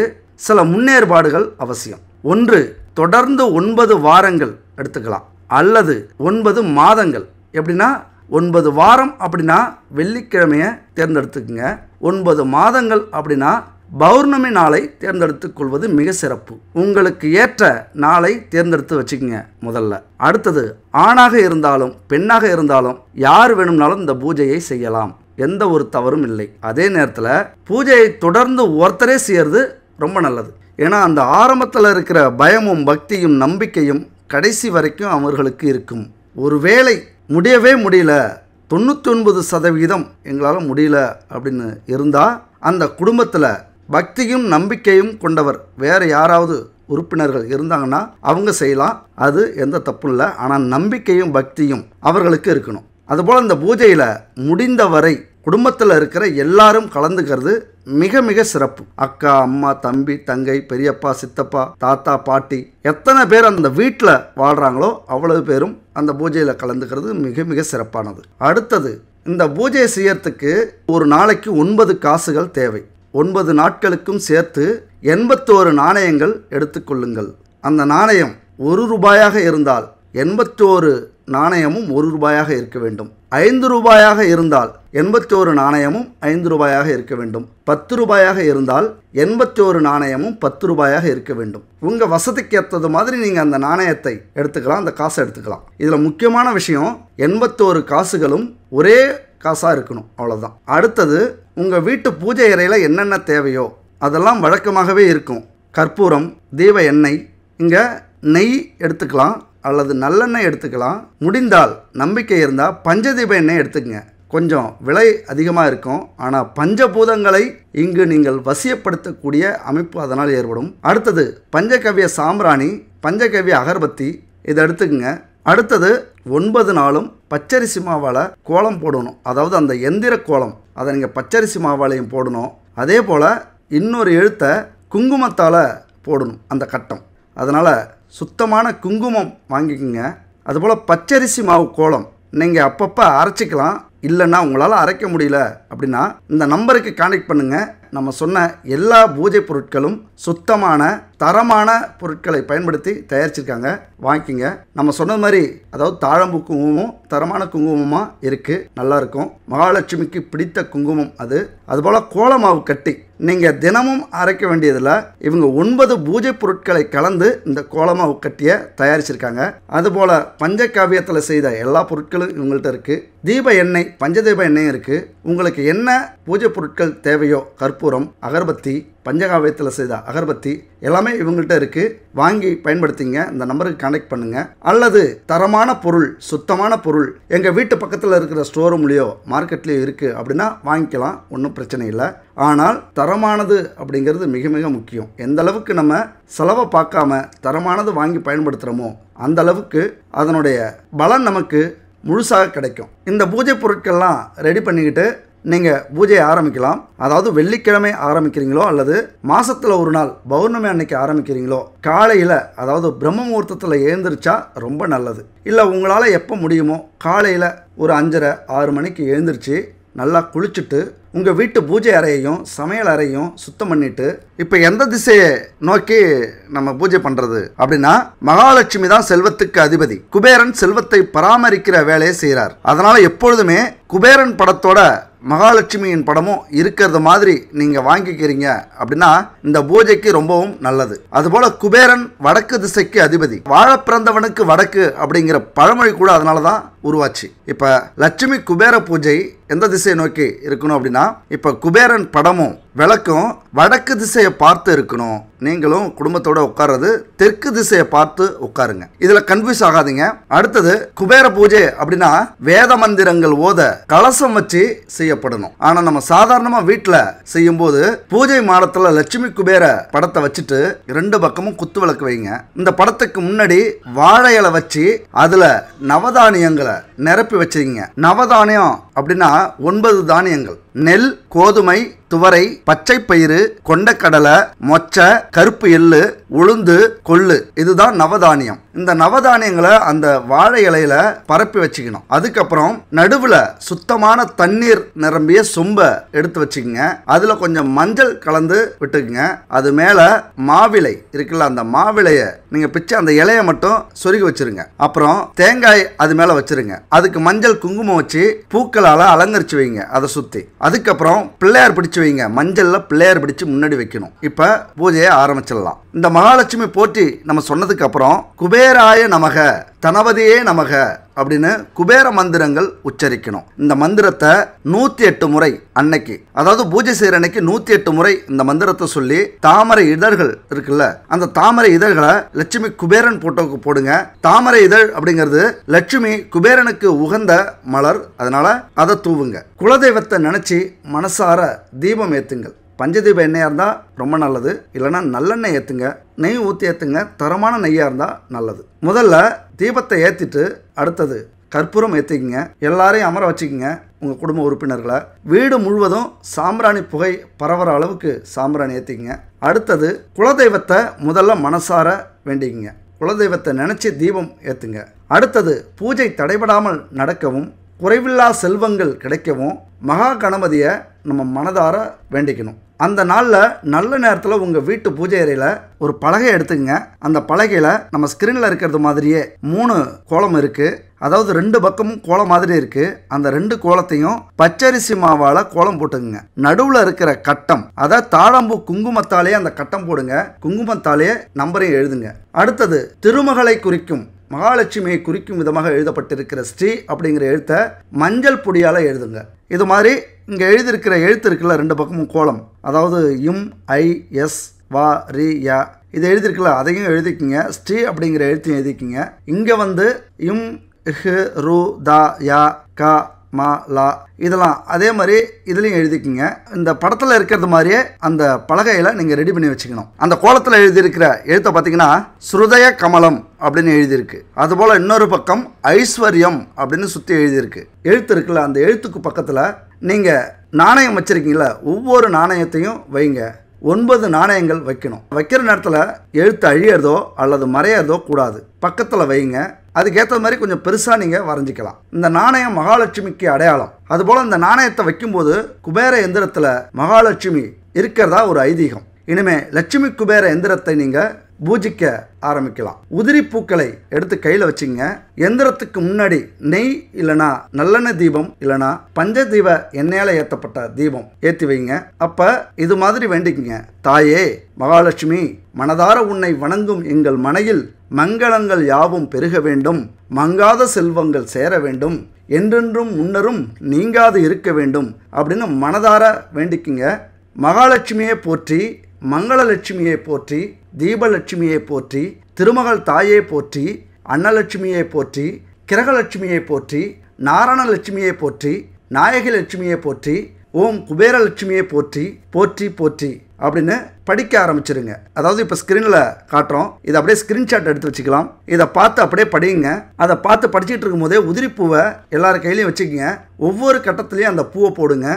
சில முன்னேற்பாடுகள் அவசியம். ஒன்று, தொடர்ந்து 9 வாரங்கள் எடுத்துக்கலாம், அல்லது 9 மாதங்கள். எப்படின்னா 9 வாரம் அப்படின்னா வெள்ளிக்கிழமையை தேர்ந்தெடுத்துக்குங்க. 9 மாதங்கள் அப்படின்னா பௌர்ணமி நாளை தேர்ந்தெடுத்துக் கொள்வது மிக சிறப்பு. உங்களுக்கு ஏற்ற நாளை தேர்ந்தெடுத்து வச்சுக்கோங்க முதல்ல. அடுத்தது, ஆணாக இருந்தாலும் பெண்ணாக இருந்தாலும் யார் வேணும்னாலும் இந்த பூஜையை செய்யலாம், எந்த ஒரு தவறும் இல்லை. அதே நேரத்தில் பூஜையை தொடர்ந்து ஒருத்தரே செய்யறது ரொம்ப நல்லது. ஏன்னா அந்த ஆரம்பத்தில் இருக்கிற பயமும் பக்தியும் நம்பிக்கையும் கடைசி வரைக்கும் அவர்களுக்கு இருக்கும். ஒருவேளை முடியவே முடியல, 99% எங்களால் முடியல அப்படின்னு இருந்தால் அந்த குடும்பத்தில் பக்தியும் நம்பிக்கையும் கொண்டவர் வேறு யாராவது உறுப்பினர்கள் இருந்தாங்கன்னா அவங்க செய்யலாம், அது எந்த தப்பும் இல்லை. ஆனால் நம்பிக்கையும் பக்தியும் அவர்களுக்கு இருக்கணும். அதுபோல் இந்த பூஜையில் முடிந்தவரை குடும்பத்தில் இருக்கிற எல்லாரும் கலந்துக்கிறது மிக மிக சிறப்பு. அக்கா, அம்மா, தம்பி, தங்கை, பெரியப்பா, சித்தப்பா, தாத்தா, பாட்டி, எத்தனை பேர் அந்த வீட்டில் வாழ்கிறாங்களோ அவ்வளவு பேரும் அந்த பூஜையில் கலந்துக்கிறது மிக மிக சிறப்பானது. அடுத்தது, இந்த பூஜையை செய்யறதுக்கு ஒரு நாளைக்கு 9 காசுகள் தேவை. 9 நாட்களுக்கும் சேர்த்து 81 நாணயங்கள் எடுத்துக்கொள்ளுங்கள். அந்த நாணயம் 1 ரூபாயாக இருந்தால் 81 நாணயமும் 1 ரூபாயாக இருக்க வேண்டும். 5 ரூபாயாக இருந்தால் 81 நாணயமும் 5 ரூபாயாக இருக்க வேண்டும். 10 ரூபாயாக இருந்தால் 81 நாணயமும் 10 ரூபாயாக இருக்க வேண்டும். உங்கள் வசதிக்கு ஏற்றது மாதிரி நீங்கள் அந்த நாணயத்தை எடுத்துக்கலாம், அந்த காசை எடுத்துக்கலாம். இதில் முக்கியமான விஷயம் 81 காசுகளும் ஒரே காசாக இருக்கணும், அவ்வளோதான். அடுத்தது உங்கள் வீட்டு பூஜை அறையில் என்னென்ன தேவையோ அதெல்லாம் வழக்கமாகவே இருக்கும். கற்பூரம், தீப எண்ணெய், இங்கே நெய் எடுத்துக்கலாம் அல்லது நல்லெண்ணெய் எடுத்துக்கலாம். முடிந்தால் நம்பிக்கை இருந்தால் பஞ்சதீப எண்ணெய் எடுத்துக்கங்க. கொஞ்சம் விலை அதிகமாக இருக்கும், ஆனால் பஞ்சபூதங்களை இங்கு நீங்கள் வசியப்படுத்தக்கூடிய அமைப்பு அதனால் ஏற்படும். அடுத்தது பஞ்சகவ்ய சாம்பிராணி, பஞ்சகவ்ய அகர்பத்தி, இதை எடுத்துக்கங்க. அடுத்தது 9 நாளும் பச்சரிசி மாவால் கோலம் போடணும். அதாவது அந்த எந்திர கோலம், அதை நீங்கள் பச்சரிசி மாவாலையும் போடணும். அதே போல் இன்னொரு எழுத்தை குங்குமத்தால் போடணும் அந்த கட்டம். அதனால் சுத்தமான குங்குமம் வாங்கிக்கோங்க. அதுபோல் பச்சரிசி மாவு கோலம் நீங்கள் அப்பப்போ அரைச்சிக்கலாம். இல்லைன்னா உங்களால் அரைக்க முடியல அப்படின்னா இந்த நம்பருக்கு கான்டாக்ட் பண்ணுங்கள். நம்ம சொன்ன எல்லா பூஜை பொருட்களும் சுத்தமான தரமான பொருட்களை பயன்படுத்தி தயாரிச்சிருக்காங்க, வாங்கிக்கோங்க. நம்ம சொன்னது மாதிரி அதாவது தாழம்பூ குங்குமமும் தரமான குங்குமமாக இருக்குது, நல்லாயிருக்கும். மகாலட்சுமிக்கு பிடித்த குங்குமம் அது. அதுபோல் கோலமாவு கட்டி நீங்கள் தினமும் அரைக்க வேண்டியதில் இவங்க 9 பூஜை பொருட்களை கலந்து இந்த கோலமாவு கட்டியை தயாரிச்சிருக்காங்க. அதுபோல் பஞ்சகாவியத்தில் செய்த எல்லா பொருட்களும் இவங்கள்ட்ட இருக்குது. தீப எண்ணெய், பஞ்சதீப எண்ணெயும் இருக்குது. உங்களுக்கு என்ன பூஜை பொருட்கள் தேவையோ, கற்பூரம், அகர்பத்தி, பஞ்சகாவியத்தில் செய்த அகர்பத்தி எல்லாமே இவங்கள்ட்ட இருக்குது, வாங்கி பயன்படுத்திங்க. இந்த நம்பருக்கு கான்டாக்ட் பண்ணுங்கள். அல்லது தரமான பொருள், சுத்தமான பொருள் எங்கள் வீட்டு பக்கத்தில் இருக்கிற ஸ்டோரூம்லேயோ மார்க்கெட்லேயோ இருக்குது அப்படின்னா வாங்கிக்கலாம், ஒன்றும் பிரச்சனை இல்லை. ஆனால் தரமானது அப்படிங்கிறது மிக மிக முக்கியம். எந்த அளவுக்கு நம்ம செலவை பார்க்காம தரமானது வாங்கி பயன்படுத்துகிறோமோ அந்த அளவுக்கு அதனுடைய பலன் நமக்கு முழுசாக கிடைக்கும். இந்த பூஜை பொருட்கள்லாம் ரெடி பண்ணிக்கிட்டு நீங்கள் பூஜையை ஆரம்பிக்கலாம். அதாவது வெள்ளிக்கிழமை ஆரம்பிக்கிறீங்களோ அல்லது மாதத்தில் ஒரு நாள் பௌர்ணமி அன்னைக்கு ஆரம்பிக்கிறீங்களோ காலையில், அதாவது பிரம்ம முகூர்த்தத்தில் எழுந்திரிச்சா ரொம்ப நல்லது. இல்லை உங்களால் எப்போ முடியுமோ காலையில் ஒரு 5:30 6 மணிக்கு எழுந்திரிச்சு நல்லா குளிச்சுட்டு உங்கள் வீட்டு பூஜை அறையையும் சமையல் அறையும் சுத்தம் பண்ணிட்டு, இப்போ எந்த திசையை நோக்கி நம்ம பூஜை பண்ணுறது அப்படின்னா, மகாலட்சுமி தான் செல்வத்துக்கு அதிபதி. குபேரன் செல்வத்தை பராமரிக்கிற வேலையை செய்கிறார். அதனால் எப்பொழுதுமே குபேரன் படத்தோட மகாலட்சுமியின் படமும் இருக்கிறது மாதிரி நீங்கள் வாங்கிக்கிறீங்க அப்படின்னா இந்த பூஜைக்கு ரொம்பவும் நல்லது. அதுபோல் குபேரன் வடக்கு திசைக்கு அதிபதி. வாழ பிறந்தவனுக்கு வடக்கு அப்படிங்கிற பழமொழி கூட அதனால தான் உருவாச்சு. இப்போ லட்சுமி குபேர பூஜை எந்த திசையை நோக்கி இருக்கணும் அப்படின்னா, இப்போ குபேரன் படமும் விளக்கும் வடக்கு திசையை பார்த்து இருக்கணும். நீங்களும் குடும்பத்தோட உட்கார்றது தெற்கு திசையை பார்த்து உட்காருங்க. இதுல கன்ஃபியூஸ் ஆகாதீங்க. அடுத்தது குபேர பூஜை அப்படின்னா வேத மந்திரங்கள் ஓத கலசம் வச்சு செய்யப்படணும். ஆனா நம்ம சாதாரணமா வீட்டுல செய்யும் போது பூஜை மாடத்துல லட்சுமி குபேர படத்தை வச்சுட்டு 2 பக்கமும் குத்து விளக்கு வைங்க. இந்த படத்துக்கு முன்னாடி வாழை இலை வச்சு அதுல நவதானியங்களை நிரப்பி வச்சுங்க. நவதானியம் அப்படின்னா 9 தானியங்கள்: நெல், கோதுமை, துவரை, பச்சை பயிறு, கொண்டக்கடலை, மொச்சை, கருப்பு எள்ளு, உளுந்து, கொள்ளு, இதுதான் நவதானியம். இந்த நவதானியங்களை அந்த வாழை இலையில பரப்பி வச்சுக்கணும். அதுக்கப்புறம் நடுவுல சுத்தமான தண்ணீர் நிரம்பிய சொம்ப எடுத்து வச்சுக்கங்க. அதுல கொஞ்சம் மஞ்சள் கலந்து விட்டுக்குங்க. அது மேல மாவிலை இருக்குல்ல, அந்த மாவிலைய நீங்க பிச்சு அந்த இலைய மட்டும் சொருகி வச்சிருங்க. அப்புறம் தேங்காய் அது மேல வச்சிருங்க. அதுக்கு மஞ்சள் குங்குமம் வச்சு பூக்களால அலங்கரிச்சு வைங்க அதை சுத்தி. அதுக்கப்புறம் பிள்ளையார் பிடிச்சு வைங்க. மஞ்சள்ல பிள்ளையார் பிடிச்சு முன்னாடி வைக்கணும். இப்ப பூஜையை ஆரம்பிச்சிடலாம். இந்த மகாலட்சுமி போற்றி நம்ம சொன்னதுக்கு அப்புறம் குபேராய நமக, தனபதியே நமக அப்படின்னு குபேர மந்திரங்கள் உச்சரிக்கணும். இந்த மந்திரத்தை 108 முறை அன்னைக்கு, அதாவது பூஜை செய்யற அன்னைக்கு 108 முறை இந்த மந்திரத்தை சொல்லி தாமரை இதழ்கள் இருக்குல்ல, அந்த தாமரை இதழ்களை லட்சுமி குபேரன் போட்டோக்கு போடுங்க. தாமரை இதழ் அப்படிங்கிறது லட்சுமி குபேரனுக்கு உகந்த மலர், அதனால அதை தூவுங்க. குலதெய்வத்தை நினைச்சு மனசார தீபம் ஏத்துங்கள். பஞ்சதீப எண்ணெயாக இருந்தால் ரொம்ப நல்லது, இல்லைன்னா நல்லெண்ணெய் ஏற்றுங்க. நெய் ஊற்றி ஏற்றுங்க, தரமான நெய்யாக இருந்தால் நல்லது. முதல்ல தீபத்தை ஏற்றிட்டு அடுத்தது கற்பூரம் ஏற்றிக்கிங்க. எல்லாரையும் அமர வச்சுக்கிங்க, உங்கள் குடும்ப உறுப்பினர்களை. வீடு முழுவதும் சாம்பிராணி புகை பரவுற அளவுக்கு சாம்பிராணி ஏற்றிக்கிங்க. அடுத்தது குலதெய்வத்தை முதல்ல மனசார வேண்டிக்கிங்க. குலதெய்வத்தை நினச்சி தீபம் ஏற்றுங்க. அடுத்தது பூஜை தடைபடாமல் நடக்கவும் குறைவில்லா செல்வங்கள் கிடைக்கவும் மகா கணபதியை நம்ம மனதார வேண்டிக்கணும். அந்த நாளில் நல்ல நேரத்தில் உங்கள் வீட்டு பூஜை அறையில் ஒரு பலகை எடுத்துக்கங்க. அந்த பலகையில் நம்ம ஸ்க்ரீனில் இருக்கிறது மாதிரியே 3 கோலம் இருக்குது. அதாவது 2 பக்கமும் கோலம் மாதிரி இருக்குது. அந்த 2 கோலத்தையும் பச்சரிசி மாவால் கோலம் போட்டுக்குங்க. நடுவில் இருக்கிற கட்டம், அதாவது தாழம்பூ குங்குமத்தாலே அந்த கட்டம் போடுங்க. குங்குமத்தாலே நம்பரையும் எழுதுங்க. அடுத்தது திருமகளை குறிக்கும், மகாலட்சுமியை குறிக்கும் விதமாக எழுதப்பட்டிருக்கிற ஸ்ரீ அப்படிங்கிற எழுத்தை மஞ்சள் பொடியால் எழுதுங்க. இது மாதிரி இங்கே எழுதியிருக்கிற எழுத்து இருக்குல்ல, 2 பக்கமும் கோலம், அதாவது இம் ஐ எஸ் வா ரி யா, இது எழுதியிருக்குல்ல, அதையும் எழுதிக்கிங்க. ஸ்ரீ அப்படிங்கிற எழுத்தையும் எழுதிக்கிங்க. இங்கே வந்து இம் ஹு ரு தா யா கா மா லா, இதெல்லாம் அதே மாதிரி இதுலேயும் எழுதிக்கிங்க. இந்த படத்தில் இருக்கிறது மாதிரியே அந்த பலகையில் நீங்கள் ரெடி பண்ணி வச்சுக்கணும். அந்த கோலத்தில் எழுதியிருக்கிற எழுத்தை பார்த்தீங்கன்னா ஸ்ருதய கமலம் அப்படின்னு எழுதியிருக்கு. அதுபோல் இன்னொரு பக்கம் ஐஸ்வர்யம் அப்படின்னு சுற்றி எழுதியிருக்கு. எழுத்து இருக்குல்ல, அந்த எழுத்துக்கு பக்கத்தில் நீங்கள் நாணயம் வச்சுருக்கீங்களா, ஒவ்வொரு நாணயத்தையும் வைங்க. 9 நாணயங்கள் வைக்கணும். வைக்கிற நேரத்தில் எழுத்து அழியறதோ அல்லது மறையறதோ கூடாது. பக்கத்தில் வைங்க. அதுக்கேற்ற மாதிரி கொஞ்சம் பெருசாக நீங்கள் வரைஞ்சிக்கலாம். இந்த நாணயம் மகாலட்சுமிக்கு அடையாளம். அதுபோல் இந்த நாணயத்தை வைக்கும்போது குபேர எந்திரத்தில் மகாலட்சுமி இருக்கிறதா ஒரு ஐதீகம். இனிமேல் லட்சுமி குபேர எந்திரத்தை நீங்கள் பூஜிக்க ஆரம்பிக்கலாம். உதிரி பூக்களை எடுத்து கையில் வச்சுங்க. எந்திரத்துக்கு முன்னாடி நெய் இல்லைனா நல்லெண்ணெய் தீபம் இல்லைனா பஞ்சதீப எண்ணெயால் ஏற்றப்பட்ட தீபம் ஏற்றி வைங்க. அப்போ இது மாதிரி வேண்டிக்குங்க. தாயே மகாலட்சுமி, மனதார உன்னை வணங்கும் எங்கள் மனையில் மங்களங்கள் யாவும் பெருக வேண்டும், மங்காத செல்வங்கள் சேர வேண்டும், என்றென்றும் முன்னரும் நீங்காது இருக்க வேண்டும் அப்படின்னு மனதார வேண்டிக்குங்க. மகாலட்சுமியை போற்றி, மங்களலட்சுமியை போற்றி, தீபலட்சுமியை போற்றி, திருமகள் தாயை போற்றி, அன்னலட்சுமியை போற்றி, கிரகலட்சுமியை போற்றி, நாராயணலட்சுமியை போற்றி, நாயகி லட்சுமியை போற்றி, ஓம் குபேரலட்சுமியை போற்றி போற்றி போற்றி அப்படின்னு படிக்க ஆரம்பிச்சிருங்க. அதாவது இப்போ ஸ்க்ரீனில் காட்டுறோம், இதை அப்படியே ஸ்க்ரீன்ஷாட் எடுத்து வச்சுக்கலாம். இதை பார்த்து அப்படியே படிங்க. அதை பார்த்து படிச்சுட்டு இருக்கும் போதே உதிரி பூவை எல்லார் கையிலையும் வச்சுக்கோங்க. ஒவ்வொரு கட்டத்துலேயும் அந்த பூவை போடுங்க.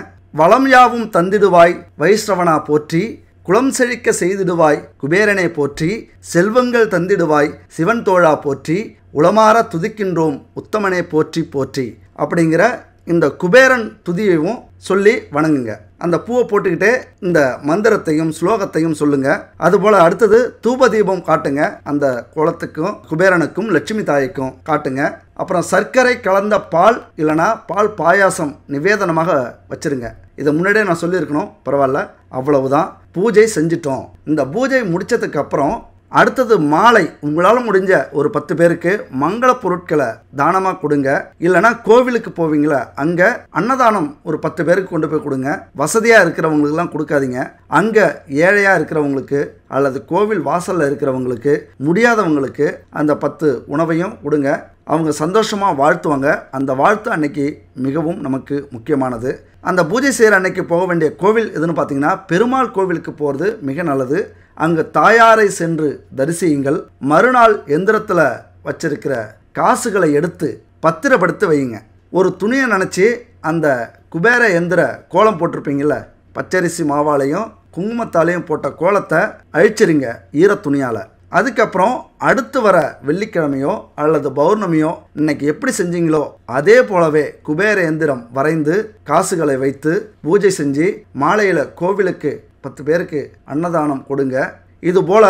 வளம் யாவும் தந்திடுவாய் வைஷ்ணவனா போற்றி, குளம் செழிக்க செய்திடுவாய் குபேரனை போற்றி, செல்வங்கள் தந்திடுவாய் சிவன் தோழா போற்றி, உளமாற துதிக்கின்றோம் உத்தமனை போற்றி போற்றி அப்படிங்கிற இந்த குபேரன் துதியையும் சொல்லி வணங்குங்க. அந்த பூவை போட்டுக்கிட்டே இந்த மந்திரத்தையும் ஸ்லோகத்தையும் சொல்லுங்க. அதுபோல் அடுத்தது தூப தீபம் காட்டுங்க. அந்த குளத்துக்கும் குபேரனுக்கும் லட்சுமி தாய்க்கும் காட்டுங்க. அப்புறம் சர்க்கரை கலந்த பால் இல்லைனா பால் பாயாசம் நிவேதனமாக வச்சிருங்க. இதை முன்னாடியே நான் சொல்லியிருக்கணும், பரவாயில்ல. அவ்வளவுதான், பூஜை செஞ்சிட்டோம். இந்த பூஜை முடித்ததுக்கு அப்புறம் அடுத்தது மாலை உங்களால் முடிஞ்ச ஒரு 10 பேருக்கு மங்கள பொருட்களை தானமாக கொடுங்க. இல்லைனா கோவிலுக்கு போவீங்களா, அங்கே அன்னதானம் ஒரு 10 பேருக்கு கொண்டு போய் கொடுங்க. வசதியாக இருக்கிறவங்களுக்கெல்லாம் கொடுக்காதீங்க. அங்கே ஏழையாக இருக்கிறவங்களுக்கு அல்லது கோவில் வாசலில் இருக்கிறவங்களுக்கு, முடியாதவங்களுக்கு அந்த 10 உணவையும் கொடுங்க. அவங்க சந்தோஷமாக வாழ்த்துவாங்க. அந்த வாழ்த்து அன்னைக்கு மிகவும் நமக்கு முக்கியமானது. அந்த பூஜை செய்கிற அன்னைக்கு போக வேண்டிய கோவில் எதுன்னு பார்த்தீங்கன்னா பெருமாள் கோவிலுக்கு போகிறது மிக நல்லது. அங்கு தாயாரை சென்று தரிசியுங்கள். மறுநாள் எந்திரத்தில் வச்சிருக்கிற காசுகளை எடுத்து பத்திரப்படுத்தி வையுங்க. ஒரு துணியை நினச்சி அந்த குபேர எந்திர கோலம் போட்டிருப்பீங்கள, பச்சரிசி மாவாலையும் குங்குமத்தாலையும் போட்ட கோலத்தை அழிச்சிருங்க ஈர துணியால். அதுக்கப்புறம் அடுத்து வர வெள்ளிக்கிழமையோ அல்லது பௌர்ணமியோ இன்னைக்கு எப்படி செஞ்சீங்களோ அதே போலவே குபேர எந்திரம் வரைந்து காசுகளை வைத்து பூஜை செஞ்சு மாலையில் கோவிலுக்கு 10 பேருக்கு அன்னதானம் கொடுங்க. இதுபோல்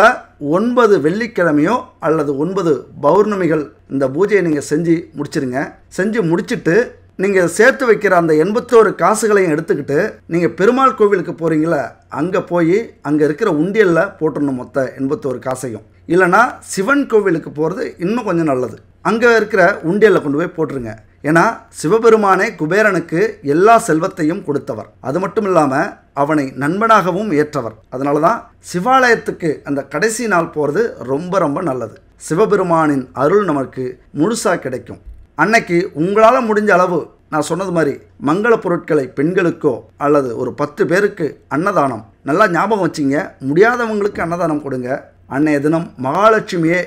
9 வெள்ளிக்கிழமையோ அல்லது 9 பௌர்ணமிகள் இந்த பூஜையை நீங்கள் செஞ்சு முடிச்சிருங்க. செஞ்சு முடிச்சுட்டு நீங்கள் சேர்த்து வைக்கிற அந்த 81 காசுகளையும் எடுத்துக்கிட்டு நீங்கள் பெருமாள் கோவிலுக்கு போகிறீங்களா, அங்கே போய் அங்கே இருக்கிற உண்டியலில் போட்டுடணும் மொத்த 81 காசையும். இல்லைனா சிவன் கோவிலுக்கு போகிறது இன்னும் கொஞ்சம் நல்லது. அங்கே இருக்கிற உண்டியலில் கொண்டு போய் போட்டுருங்க. ஏன்னா சிவபெருமானே குபேரனுக்கு எல்லா செல்வத்தையும் கொடுத்தவர். அது மட்டும் இல்லாமல் அவனை நண்பனாகவும் ஏற்றவர். அதனால தான் சிவாலயத்துக்கு அந்த கடைசி நாள் போகிறது ரொம்ப ரொம்ப நல்லது. சிவபெருமானின் அருள் நமக்கு முழுசாக கிடைக்கும். அன்னைக்கு உங்களால் முடிஞ்ச அளவு நான் சொன்னது மாதிரி மங்கள பொருட்களை பெண்களுக்கோ அல்லது ஒரு 10 பேருக்கு அன்னதானம், நல்லா ஞாபகம் வச்சிங்க, முடியாதவங்களுக்கு அன்னதானம் கொடுங்க. அன்னைய தினம் மகாலட்சுமியே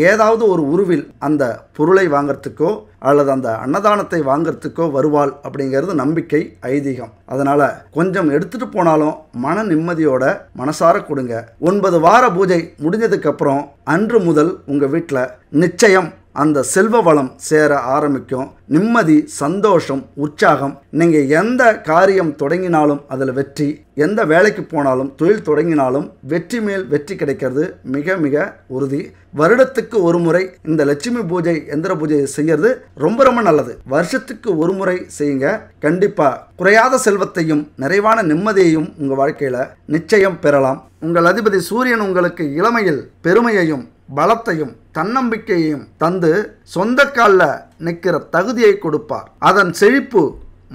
ஏதாவது ஒரு உருவில் அந்த பொருளை வாங்கிறதுக்கோ அல்லது அந்த அன்னதானத்தை வாங்கிறதுக்கோ வருவாள் அப்படிங்கிறது நம்பிக்கை, ஐதீகம். அதனால் கொஞ்சம் எடுத்துகிட்டு போனாலும் மன நிம்மதியோட மனசார கொடுங்க. 9 வார பூஜை முடிஞ்சதுக்கப்புறம் அன்று முதல் உங்கள் வீட்டில் நிச்சயம் அந்த செல்வ வளம் சேர ஆரம்பிக்கும். நிம்மதி, சந்தோஷம், உற்சாகம். நீங்கள் எந்த காரியம் தொடங்கினாலும் அதில் வெற்றி, எந்த வேலைக்கு போனாலும் தொழில் தொடங்கினாலும் வெற்றி மேல் வெற்றி கிடைக்கிறது மிக மிக உறுதி. வருடத்துக்கு ஒரு முறை இந்த லட்சுமி பூஜை, எந்திர பூஜை செய்யறது ரொம்ப ரொம்ப நல்லது. வருஷத்துக்கு ஒரு முறை செய்யுங்க. கண்டிப்பாக குறையாத செல்வத்தையும் நிறைவான நிம்மதியையும் உங்கள் வாழ்க்கையில் நிச்சயம் பெறலாம். உங்கள் அதிபதி சூரியன் உங்களுக்கு இளமையில் பெருமையையும் பலத்தையும் தன்னம்பிக்கையையும் தந்து சொந்த காலில் நிற்கிற தகுதியை கொடுப்பார். அதன் செழிப்பு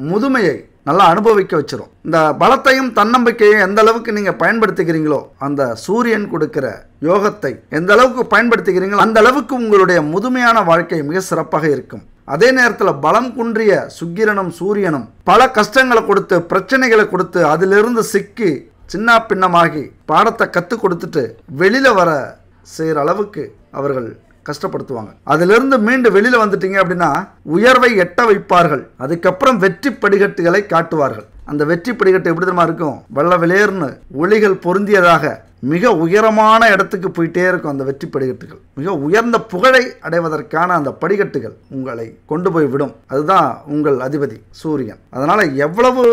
முதுமையை நல்லா அனுபவிக்க வச்சிரும். இந்த பலத்தையும் தன்னம்பிக்கையும் எந்த அளவுக்கு நீங்கள் பயன்படுத்திக்கிறீங்களோ, அந்த சூரியன் கொடுக்கிற யோகத்தை எந்த அளவுக்கு பயன்படுத்திக்கிறீங்களோ அந்த அளவுக்கு உங்களுடைய முதுமையான வாழ்க்கை மிக சிறப்பாக இருக்கும். அதே நேரத்தில் பலம் குன்றிய சுக்கிரனும் சூரியனும் பல கஷ்டங்களை கொடுத்து, பிரச்சனைகளை கொடுத்து, அதிலிருந்து சிக்கி சின்ன பின்னமாகி பாடத்தை கற்றுக் கொடுத்துட்டு வெளியில் வர செய்கிற அளவுக்கு அவர்கள் கஷ்டப்படுத்துவாங்க. அதிலிருந்து மீண்டு வெளியில் வந்துட்டீங்க அப்படின்னா உயர்வை எட்ட வைப்பார்கள். அதுக்கப்புறம் வெற்றி படிக்கட்டுகளை காட்டுவார்கள். அந்த வெற்றி படிக்கட்டு எப்படி தெரியுமா இருக்கும்? வெள்ள வெளியேர்னு ஒளிகள் பொருந்தியதாக மிக உயரமான இடத்துக்கு போயிட்டே இருக்கும். அந்த வெற்றி படிக்கட்டுகள் மிக உயர்ந்த புகழை அடைவதற்கான அந்த படிக்கட்டுகள் உங்களை கொண்டு போய் விடும். அதுதான் உங்கள் அதிபதி சூரியன். அதனால் எவ்வளவு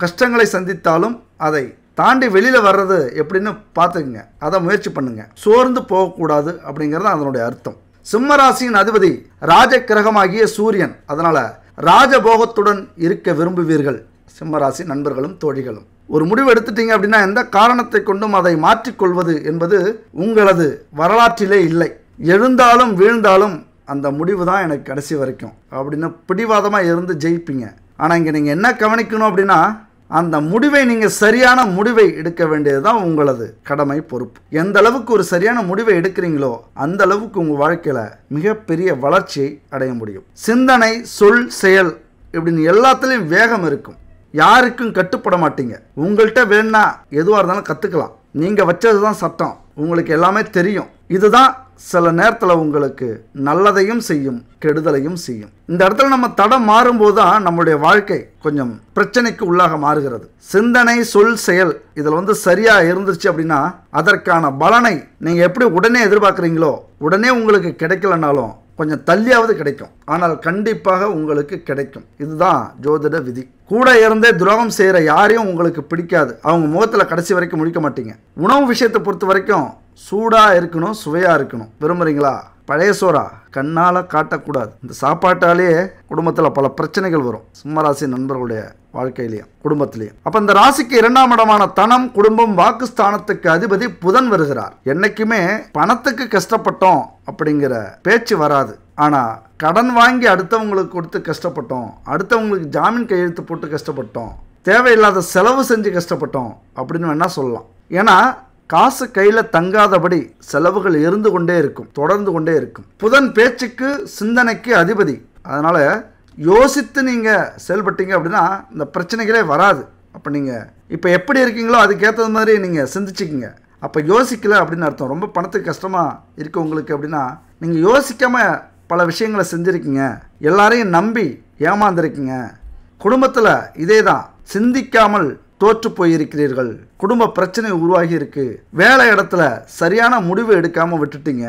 கஷ்டங்களை சந்தித்தாலும் அதை தாண்டி வெளியில் வர்றது எப்படின்னு பார்த்துக்குங்க. அதை முயற்சி பண்ணுங்க. சோர்ந்து போகக்கூடாது அப்படிங்கிறது அதனுடைய அர்த்தம். சிம்ம ராசியின் அதிபதி ராஜ கிரகமாகிய சூரியன். அதனால் ராஜபோகத்துடன் இருக்க விரும்புவீர்கள் சிம்ம ராசி நண்பர்களும் தோழிகளும். ஒரு முடிவு எடுத்துட்டீங்க அப்படின்னா எந்த காரணத்தை கொண்டும் அதை மாற்றிக்கொள்வது என்பது உங்களது வரலாற்றிலே இல்லை. எழுந்தாலும் வீழ்ந்தாலும் அந்த முடிவு தான் எனக்கு கடைசி வரைக்கும் அப்படின்னு பிடிவாதமாக இருந்து ஜெயிப்பீங்க. ஆனால் இங்கே நீங்கள் என்ன கவனிக்கணும் அப்படின்னா, அந்த முடிவை நீங்கள் சரியான முடிவை எடுக்க வேண்டியது தான் உங்களது கடமை, பொறுப்பு. எந்த அளவுக்கு ஒரு சரியான முடிவை எடுக்கிறீங்களோ அந்த அளவுக்கு உங்கள் வாழ்க்கையில் மிகப்பெரிய வளர்ச்சியை அடைய முடியும். சிந்தனை, சொல், செயல் இப்படின்னு எல்லாத்துலேயும் வேகம் இருக்கும். யாருக்கும் கட்டுப்பட மாட்டீங்க. உங்கள்கிட்ட வேணா எதுவாக இருந்தாலும் கற்றுக்கலாம். நீங்கள் வச்சது தான் சட்டம். உங்களுக்கு எல்லாமே தெரியும். இதுதான் சில நேரத்தில் உங்களுக்கு நல்லதையும் செய்யும், கெடுதலையும் செய்யும். இந்த இடத்துல நம்ம தடம் மாறும்போது தான் நம்மளுடைய வாழ்க்கை கொஞ்சம் பிரச்சனைக்கு உள்ளாக மாறுகிறது. சிந்தனை, சொல், செயல் இதில் சரியாக இருந்துச்சு அப்படின்னா அதற்கான பலனை நீங்கள் எப்படி உடனே எதிர்பார்க்குறீங்களோ, உடனே உங்களுக்கு கிடைக்கலனாலும் கொஞ்சம் தள்ளியாவது கிடைக்கும். ஆனால் கண்டிப்பாக உங்களுக்கு கிடைக்கும். இதுதான் ஜோதிட விதி. கூட இருந்தே துரோகம் செய்கிற யாரையும் உங்களுக்கு பிடிக்காது. அவங்க முகத்தில் கடைசி வரைக்கும் முடிக்க மாட்டீங்க. உணவு விஷயத்தை பொறுத்த வரைக்கும் சூடாக இருக்கணும், சுவையாக இருக்கணும். விரும்புகிறீங்களா? பழைய சோறா கண்ணால் காட்டக்கூடாது. இந்த சாப்பாட்டாலே குடும்பத்தில் பல பிரச்சனைகள் வரும். சிம்மராசி நண்பர்களுடைய வாழ்க்கையிலையும் குடும்பத்திலையும். அப்போ இந்த ராசிக்கு 2ஆம் இடமான தனம், குடும்பம், வாக்குஸ்தானத்துக்கு அதிபதி புதன் வருகிறார். என்னைக்குமே பணத்துக்கு கஷ்டப்பட்டோம் அப்படிங்கிற பேச்சு வராது. ஆனால் கடன் வாங்கி அடுத்தவங்களுக்கு கொடுத்து கஷ்டப்பட்டோம், அடுத்தவங்களுக்கு ஜாமீன் கையெழுத்து போட்டு கஷ்டப்பட்டோம், தேவையில்லாத செலவு செஞ்சு கஷ்டப்பட்டோம் அப்படின்னு வேணா சொல்லலாம். ஏன்னா காசு கையில் தங்காதபடி செலவுகள் இருந்து கொண்டே இருக்கும், தொடர்ந்து கொண்டே இருக்கும். புதன் பேச்சுக்கு, சிந்தனைக்கு அதிபதி. அதனால் யோசித்து நீங்கள் செயல்பட்டீங்க அப்படின்னா இந்த பிரச்சனைகளே வராது. அப்போ நீங்கள் இப்போ எப்படி இருக்கீங்களோ அதுக்கேற்றது மாதிரி நீங்கள் சிந்திச்சுக்கிங்க. அப்போ யோசிக்கலை அப்படின்னு அர்த்தம். ரொம்ப பணத்துக்கு கஷ்டமாக இருக்குது உங்களுக்கு அப்படின்னா நீங்கள் யோசிக்காமல் பல விஷயங்களை செஞ்சுருக்கீங்க, எல்லாரையும் நம்பி ஏமாந்துருக்கீங்க. குடும்பத்தில் இதே தான், சிந்திக்காமல் தோற்று போயிருக்கிறீர்கள், குடும்ப பிரச்சனை உருவாகி இருக்கு, வேலை இடத்துல சரியான முடிவு எடுக்காமல் விட்டுட்டீங்க.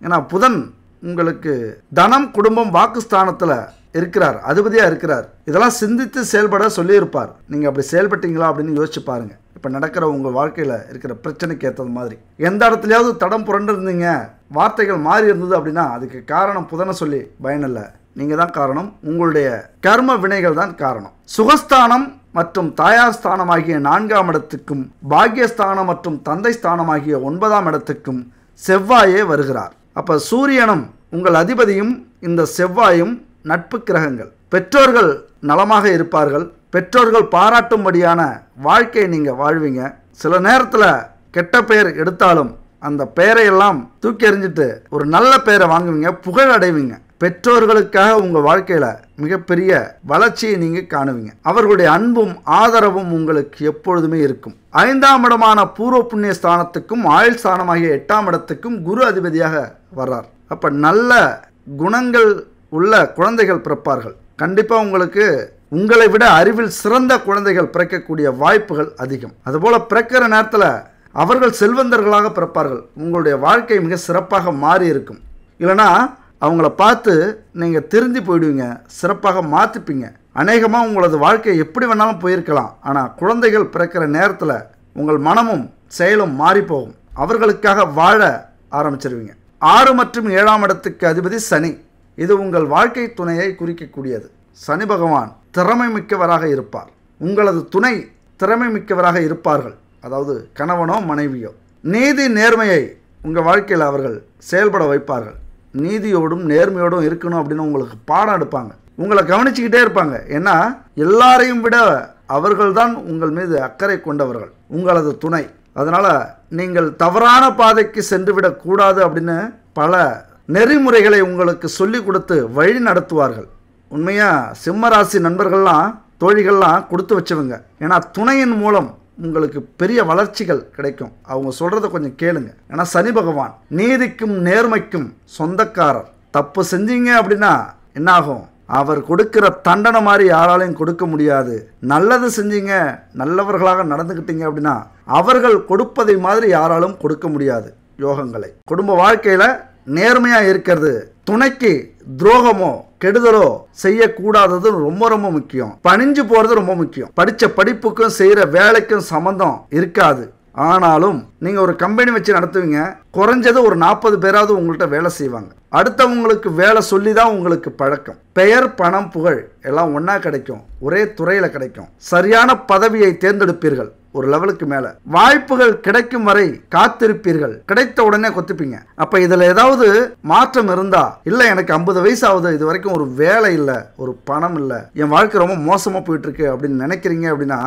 ஏன்னா புதன் உங்களுக்கு தனம், குடும்பம், வாக்குஸ்தானத்தில் இருக்கிறார், அதிபதியாக இருக்கிறார். இதெல்லாம் சிந்தித்து செயல்பட சொல்லியிருப்பார். நீங்கள் அப்படி செயல்பட்டீங்களா அப்படின்னு யோசிச்சு பாருங்கள். இப்போ நடக்கிற உங்கள் வாழ்க்கையில் இருக்கிற பிரச்சனைக்கு ஏற்றது மாதிரி எந்த இடத்துலையாவது தடம் புரண்டு இருந்தீங்க, வார்த்தைகள் மாறி இருந்தது அப்படின்னா அதுக்கு காரணம் புதனை சொல்லி பயனில்லை. நீங்கள் தான் காரணம். உங்களுடைய கர்ம வினைகள் தான் காரணம். சுகஸ்தானம் மற்றும் தாயார் ஸ்தானம் ஆகிய 4ஆம் இடத்துக்கும், பாக்யஸ்தானம் மற்றும் தந்தை ஸ்தானம் ஆகிய 9ஆம் இடத்துக்கும் செவ்வாயே வருகிறார். அப்போ சூரியனும் உங்கள் அதிபதியும் இந்த செவ்வாயும் நட்பு கிரகங்கள். பெற்றோர்கள் நலமாக இருப்பார்கள். பெற்றோர்கள் பாராட்டும்படியான வாழ்க்கையை நீங்கள் வாழ்வீங்க. சில நேரத்தில் கெட்ட பெயர் எடுத்தாலும் அந்த பெயரையெல்லாம் தூக்கி எறிஞ்சிட்டு ஒரு நல்ல பெயரை வாங்குவீங்க, புகழ் அடைவீங்க. பெற்றோர்களுக்காக உங்கள் வாழ்க்கையில் மிகப்பெரிய வளர்ச்சியை நீங்கள் காணுவீங்க. அவர்களுடைய அன்பும் ஆதரவும் உங்களுக்கு எப்பொழுதுமே இருக்கும். 5ஆம் இடமான பூர்வ புண்ணிய ஸ்தானத்துக்கும் ஆயுள் ஸ்தானமாகிய 8ஆம் இடத்துக்கும் குரு அதிபதியாக வர்றார். அப்போ நல்ல குணங்கள் உள்ள குழந்தைகள் பிறப்பார்கள். கண்டிப்பாக உங்களுக்கு உங்களை விட அறிவில் சிறந்த குழந்தைகள் பிறக்கக்கூடிய வாய்ப்புகள் அதிகம். அதுபோல் பிறக்கிற நேரத்தில் அவர்கள் செல்வந்தர்களாக பிறப்பார்கள். உங்களுடைய வாழ்க்கை மிக சிறப்பாக மாறி இருக்கும். இல்லைனா அவங்கள பார்த்து நீங்கள் திருந்தி போயிடுவீங்க, சிறப்பாக மாற்றிப்பீங்க. அநேகமாக உங்களது வாழ்க்கை எப்படி வேணாலும் போயிருக்கலாம். ஆனால் குழந்தைகள் பிறக்கிற நேரத்தில் உங்கள் மனமும் செயலும் மாறிப்போகும். அவர்களுக்காக வாழ ஆரம்பிச்சிருவீங்க. 6 மற்றும் 7ஆம் இடத்துக்கு அதிபதி சனி. இது உங்கள் வாழ்க்கை துணையை குறிக்கக்கூடியது. சனி பகவான் திறமை மிக்கவராக இருப்பார். உங்களது துணை திறமை மிக்கவராக இருப்பார்கள். அதாவது கணவனோ மனைவியோ. நீதி நேர்மையை உங்கள் வாழ்க்கையில் அவர்கள் செயல்பட வைப்பார்கள். நீதியோடும் நேர்மையோடும் இருக்கணும் அப்படின்னு உங்களுக்கு பாடம் எடுப்பாங்க. உங்களை கவனிச்சுக்கிட்டே இருப்பாங்க. ஏன்னா எல்லாரையும் விட அவர்கள்தான் உங்கள் மீது அக்கறை கொண்டவர்கள், உங்களது துணை. அதனால் நீங்கள் தவறான பாதைக்கு சென்றுவிடக்கூடாது அப்படின்னு பல நெறிமுறைகளை உங்களுக்கு சொல்லி கொடுத்து வழி நடத்துவார்கள். உண்மையாக சிம்மராசி நண்பர்கள்லாம் தோழிகள்லாம் கொடுத்து வச்சவங்க. ஏன்னா துணையின் மூலம் உங்களுக்கு பெரிய வளர்ச்சிகள் கிடைக்கும். அவங்க சொல்கிறத கொஞ்சம் கேளுங்க. ஏன்னா சனி பகவான் நீதிக்கும் நேர்மைக்கும் சொந்தக்காரர். தப்பு செஞ்சீங்க அப்படின்னா என்னாகும்? அவர் கொடுக்கிற தண்டனை மாதிரி யாராலையும் கொடுக்க முடியாது. நல்லது செஞ்சீங்க, நல்லவர்களாக நடந்துக்கிட்டீங்க அப்படின்னா அவர்கள் கொடுப்பதை மாதிரி யாராலும் கொடுக்க முடியாது யோகங்களை. குடும்ப வாழ்க்கையில் நேர்மையாக இருக்கிறது, துணைக்கு துரோகமோ கெடுதலோ செய்யக்கூடாதது ரொம்ப ரொம்ப முக்கியம். பணிஞ்சு போகிறது ரொம்ப முக்கியம். படித்த படிப்புக்கும் செய்கிற வேலைக்கும் சம்பந்தம் இருக்காது. ஆனாலும் நீங்கள் ஒரு கம்பெனி வச்சு நடத்துவீங்க, குறைஞ்சது ஒரு 40 பேராவது உங்கள்கிட்ட வேலை செய்வாங்க. அடுத்தவங்களுக்கு வேலை சொல்லி தான் உங்களுக்கு பழக்கம். பெயர், பணம், புகழ் எல்லாம் ஒன்றா கிடைக்கும், ஒரே துறையில் கிடைக்கும். சரியான பதவியை தேர்ந்தெடுப்பீர்கள். ஒரு லெவலுக்கு மேலே வாய்ப்புகள் கிடைக்கும் வரை காத்திருப்பீர்கள். கிடைத்த உடனே கொத்துப்பீங்க. அப்போ இதில் ஏதாவது மாற்றம் இருந்தா, இல்லை எனக்கு 50 வயசு ஆகுது, இது வரைக்கும் ஒரு வேலை இல்லை, ஒரு பணம் இல்லை, என் வாழ்க்கை ரொம்ப மோசமாக போயிட்டு இருக்கு அப்படின்னு நினைக்கிறீங்க அப்படின்னா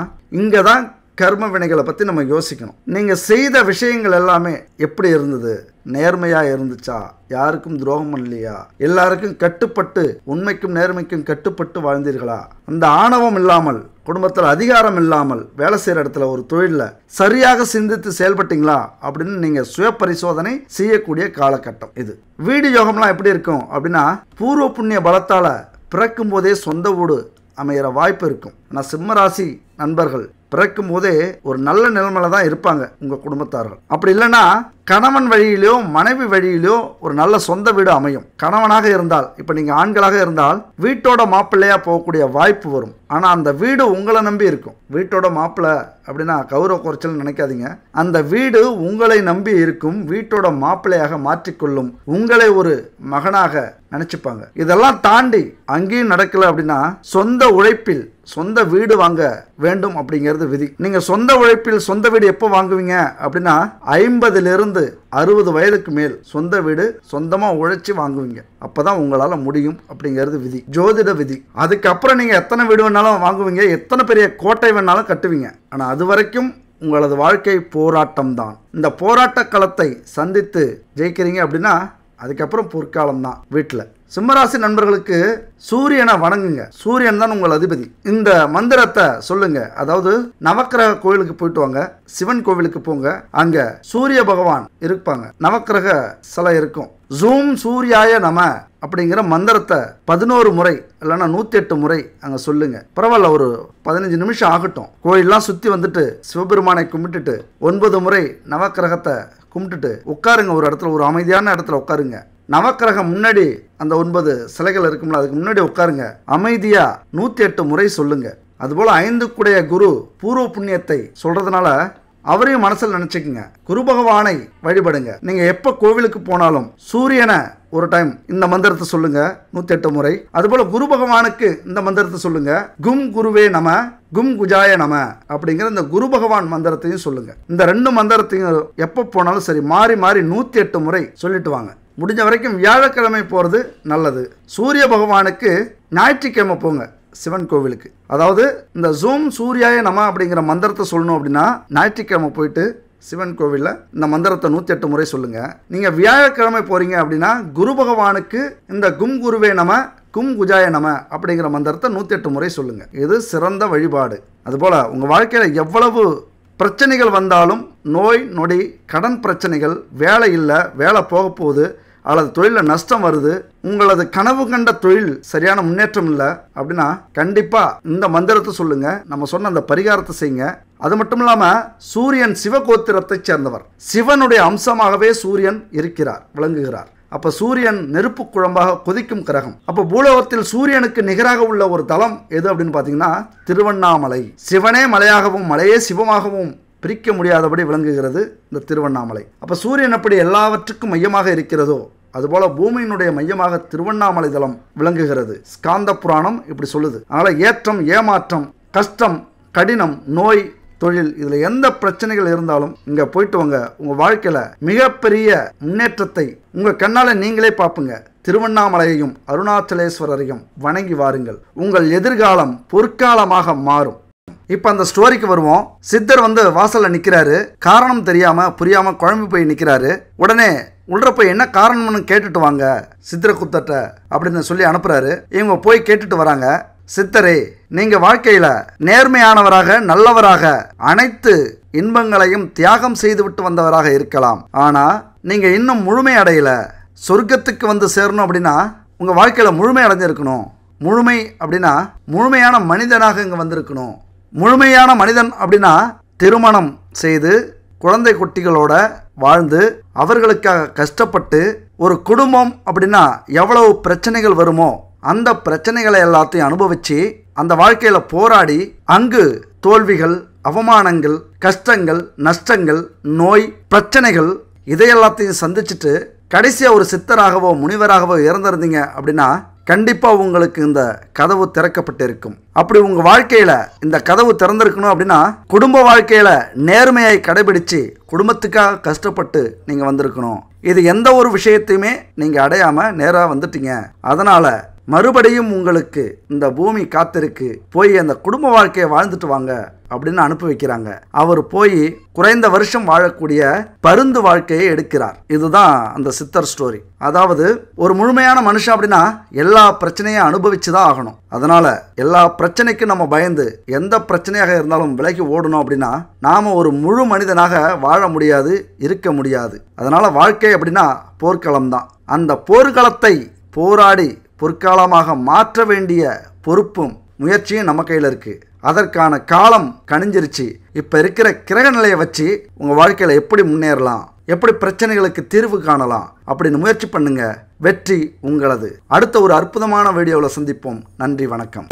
இங்கே தான் கர்ம வினைகளை பற்றி நம்ம யோசிக்கணும். நீங்கள் செய்த விஷயங்கள் எல்லாமே எப்படி இருந்தது? நேர்மையாக இருந்துச்சா? யாருக்கும் துரோகம் இல்லையா? எல்லாருக்கும் கட்டுப்பட்டு, உண்மைக்கும் நேர்மைக்கும் கட்டுப்பட்டு வாழ்ந்தீர்களா? அந்த ஆணவம் இல்லாமல், குடும்பத்தில் அதிகாரம் இல்லாமல், வேலை செய்கிற இடத்துல ஒரு தொழிலில் சரியாக சிந்தித்து செயல்பட்டீங்களா அப்படின்னு நீங்கள் சுய பரிசோதனை செய்யக்கூடிய காலகட்டம் இது. வீடு யோகம்லாம் எப்படி இருக்கும் அப்படின்னா, பூர்வ புண்ணிய பலத்தால் பிறக்கும் போதே சொந்த வீடு அமைகிற வாய்ப்பு இருக்கும். ஆனால் சிம்மராசி நண்பர்கள் பிறக்கும் போதே ஒரு நல்ல நிலைமையில தான் இருப்பாங்க உங்கள் குடும்பத்தார்கள். அப்படி இல்லைன்னா கணவன் வழியிலோ மனைவி வழியிலோ ஒரு நல்ல சொந்த வீடு அமையும். கணவனாக இருந்தால், இப்போ நீங்கள் ஆண்களாக இருந்தால் வீட்டோட மாப்பிள்ளையாக போகக்கூடிய வாய்ப்பு வரும். ஆனால் அந்த வீடு உங்களை நம்பி இருக்கும். வீட்டோட மாப்பிள்ளை அப்படின்னா கௌரவ குறைச்சல் நினைக்காதீங்க. அந்த வீடு உங்களை நம்பி இருக்கும். வீட்டோட மாப்பிள்ளையாக மாற்றிக்கொள்ளும். உங்களை ஒரு மகனாக நினச்சிப்பாங்க. இதெல்லாம் தாண்டி அங்கேயும் நடக்கலை அப்படின்னா சொந்த உழைப்பில் சொந்த வீடு வாங்க வேண்டும் அப்படிங்கிறது விதி. நீங்கள் சொந்த உழைப்பில் சொந்த வீடு எப்போ வாங்குவீங்க அப்படின்னா 50லிருந்து 60 வயதுக்கு மேல் சொந்த வீடு சொந்தமாக உழைச்சி வாங்குவீங்க. அப்போதான் உங்களால் முடியும் அப்படிங்கிறது விதி, ஜோதிட விதி. அதுக்கப்புறம் நீங்கள் எத்தனை வீடு வேணாலும் வாங்குவீங்க, எத்தனை பெரிய கோட்டை வேணாலும் கட்டுவீங்க. ஆனால் அது வரைக்கும் உங்களது வாழ்க்கை போராட்டம் தான். இந்த போராட்ட களத்தை சந்தித்து ஜெயிக்கிறீங்க அப்படின்னா அதுக்கப்புறம் பொற்காலம் தான் வீட்டில். சிம்மராசி நண்பர்களுக்கு சூரியனை வணங்குங்க. சூரியன் தான் உங்கள் அதிபதி. இந்த மந்திரத்தை சொல்லுங்க. அதாவது நவக்கிரக கோவிலுக்கு போயிட்டு வாங்க, சிவன் கோவிலுக்கு போங்க, அங்க சூரிய பகவான் இருப்பாங்க, நவக்கிரக சிலை இருக்கும். ஜூம் சூர்யாய நம அப்படிங்கிற மந்திரத்தை 11 முறை இல்லைன்னா 108 முறை அங்கே சொல்லுங்க. பரவாயில்ல, ஒரு 15 நிமிஷம் ஆகட்டும். கோயிலெலாம் சுற்றி வந்துட்டு சிவபெருமானை கும்பிட்டுட்டு 9 முறை நவக்கிரகத்தை கும்பிட்டுட்டு உட்காருங்க. ஒரு இடத்துல, ஒரு அமைதியான இடத்துல உட்காருங்க. நவக்கிரகம் முன்னாடி அந்த 9 சிலைகள் இருக்கும்ல, அதுக்கு முன்னாடி உட்காருங்க. அமைதியா 108 முறை சொல்லுங்க. அதுபோல் 5 கூடைய குரு பூர்வ புண்ணியத்தை சொல்றதுனால அவரையும் மனசில் நினைச்சுக்குங்க. குரு பகவானை வழிபடுங்க. நீங்க எப்ப கோவிலுக்கு போனாலும் சூரியனை ஒரு டைம் இந்த மந்திரத்தை சொல்லுங்க 108 முறை. அதுபோல குரு பகவானுக்கு இந்த மந்திரத்தை சொல்லுங்க. கும் குருவே நம, கும் குஜாய நம அப்படிங்கிற இந்த குரு பகவான் மந்திரத்தையும் சொல்லுங்க. இந்த 2 மந்திரத்தையும் எப்ப போனாலும் சரி மாறி மாறி 108 முறை சொல்லிட்டு வாங்க. முடிஞ்ச வரைக்கும் வியாழக்கிழமை போகிறது நல்லது. சூரிய பகவானுக்கு ஞாயிற்றுக்கிழமை போங்க சிவன் கோவிலுக்கு. அதாவது இந்த ஜூம் சூர்யாய நம அப்படிங்கிற மந்திரத்தை சொல்லணும் அப்படின்னா ஞாயிற்றுக்கிழமை போயிட்டு சிவன் கோவிலில் இந்த மந்திரத்தை 108 முறை சொல்லுங்க. நீங்கள் வியாழக்கிழமை போறீங்க அப்படின்னா குரு பகவானுக்கு இந்த கும் குருவே நம, கும் குஜாய நம அப்படிங்கிற மந்திரத்தை 108 முறை சொல்லுங்க. இது சிறந்த வழிபாடு. அதுபோல் உங்கள் வாழ்க்கையில் எவ்வளவு பிரச்சனைகள் வந்தாலும், நோய் நொடி, கடன் பிரச்சனைகள், வேலை இல்லை, வேலை போக போகுது, அல்லது தொழிலில் நஷ்டம் வருது, உங்களது கனவு கண்ட தொழில் சரியான முன்னேற்றம் இல்லை அப்படின்னா கண்டிப்பாக இந்த மந்திரத்தை சொல்லுங்க. நம்ம சொன்ன அந்த பரிகாரத்தை செய்யுங்க. அது மட்டும் இல்லாமல் சூரியன் சிவகோத்திரத்தை சேர்ந்தவர். சிவனுடைய அம்சமாகவே சூரியன் இருக்கிறார், விளங்குகிறார். அப்போ சூரியன் நெருப்பு குழம்பாக கொதிக்கும் கிரகம். அப்போ பூலோகத்தில் சூரியனுக்கு நிகராக உள்ள ஒரு தலம் எது அப்படின்னு பார்த்தீங்கன்னா திருவண்ணாமலை. சிவனே மலையாகவும் மலையே சிவமாகவும் பிரிக்க முடியாதபடி விளங்குகிறது இந்த திருவண்ணாமலை. அப்போ சூரியன் எப்படி எல்லாவற்றுக்கும் மையமாக இருக்கிறதோ அதுபோல பூமியினுடைய மையமாக திருவண்ணாமலை தலம் விளங்குகிறது. ஸ்காந்த புராணம் இப்படி சொல்லுது. அதனால் ஏற்றம், ஏமாற்றம், கஷ்டம், கடினம், நோய், தொழில், இதில் எந்த பிரச்சனைகள் இருந்தாலும் இங்கே போயிட்டு வாங்க. உங்கள் வாழ்க்கையில் மிகப்பெரிய முன்னேற்றத்தை உங்கள் கண்ணால் நீங்களே பார்ப்பீங்க. திருவண்ணாமலையையும் அருணாச்சலேஸ்வரரையும் வணங்கி வாருங்கள். உங்கள் எதிர்காலம் பொற்காலமாக மாறும். இப்போ அந்த ஸ்டோரிக்கு வருவோம். சித்தர் வாசலில் நிற்கிறாரு. காரணம் தெரியாமல் புரியாமல் குழம்பு போய் நிற்கிறாரு. உடனே உள்ள போய் என்ன காரணம்னு கேட்டுட்டு வாங்க சித்திரகுப்தர்ட்ட அப்படின்னு சொல்லி அனுப்புறாரு. இவங்க போய் கேட்டுட்டு வராங்க. சித்தரே, நீங்க வாழ்க்கையில நேர்மையானவராக, நல்லவராக, அனைத்து இன்பங்களையும் தியாகம் செய்துவிட்டு வந்தவராக இருக்கலாம். ஆனா நீங்க இன்னும் முழுமை அடையல. சொர்க்கத்துக்கு சேரணும் அப்படின்னா உங்க வாழ்க்கையில முழுமை அடைஞ்சிருக்கணும். முழுமை அப்படின்னா முழுமையான மனிதனாக இங்க வந்திருக்கணும். முழுமையான மனிதன் அப்படின்னா திருமணம் செய்து குழந்தை குட்டிகளோட வாழ்ந்து அவர்களுக்காக கஷ்டப்பட்டு, ஒரு குடும்பம் அப்படின்னா எவ்வளவு பிரச்சனைகள் வருமோ அந்த பிரச்சனைகளை எல்லாத்தையும் அனுபவிச்சு அந்த வாழ்க்கையில் போராடி அங்கு தோல்விகள், அவமானங்கள், கஷ்டங்கள், நஷ்டங்கள், நோய், பிரச்சனைகள் இதையெல்லாத்தையும் சந்திச்சுட்டு கடைசியாக ஒரு சித்தராகவோ முனிவராகவோ இறந்திருந்தீங்க அப்படின்னா கண்டிப்பாக உங்களுக்கு இந்த கதவு திறக்கப்பட்டிருக்கும். அப்படி உங்கள் வாழ்க்கையில் இந்த கதவு திறந்திருக்கணும் அப்படின்னா குடும்ப வாழ்க்கையில் நேர்மையை கடைபிடிச்சு குடும்பத்துக்காக கஷ்டப்பட்டு நீங்கள் வந்திருக்கணும். இது எந்த ஒரு விஷயத்தையுமே நீங்கள் அடையாமல் நேராக வந்துட்டீங்க. அதனால் மறுபடியும் உங்களுக்கு இந்த பூமி காத்திருக்கு, போய் அந்த குடும்ப வாழ்க்கையை வாழ்ந்துட்டு வாங்க அப்படின்னு அனுப்பி வைக்கிறாங்க. அவர் போய் குறைந்த வருஷம் வாழக்கூடிய பருந்து வாழ்க்கையை எடுக்கிறார். இதுதான் அந்த சித்தர் ஸ்டோரி. அதாவது ஒரு முழுமையான மனுஷன் அப்படின்னா எல்லா பிரச்சனையும் அனுபவிச்சு தான் ஆகணும். அதனால எல்லா பிரச்சனைக்கும் நம்ம பயந்து எந்த பிரச்சனையாக இருந்தாலும் விலகி ஓடணும் அப்படின்னா நாம ஒரு முழு மனிதனாக வாழ முடியாது, இருக்க முடியாது. அதனால வாழ்க்கை அப்படின்னா போர்க்களம் தான். அந்த போர்க்களத்தை போராடி பொற்காலமாக மாற்ற வேண்டிய பொறுப்பும் முயற்சியும் நம்ம கையில் இருக்குது. அதற்கான காலம் கணிஞ்சிருச்சு. இப்போ இருக்கிற கிரக நிலையை வச்சு உங்கள் வாழ்க்கையில் எப்படி முன்னேறலாம், எப்படி பிரச்சனைகளுக்கு தீர்வு காணலாம் அப்படின்னு முயற்சி பண்ணுங்க. வெற்றி உங்களது. அடுத்த ஒரு அற்புதமான வீடியோவில் சந்திப்போம். நன்றி, வணக்கம்.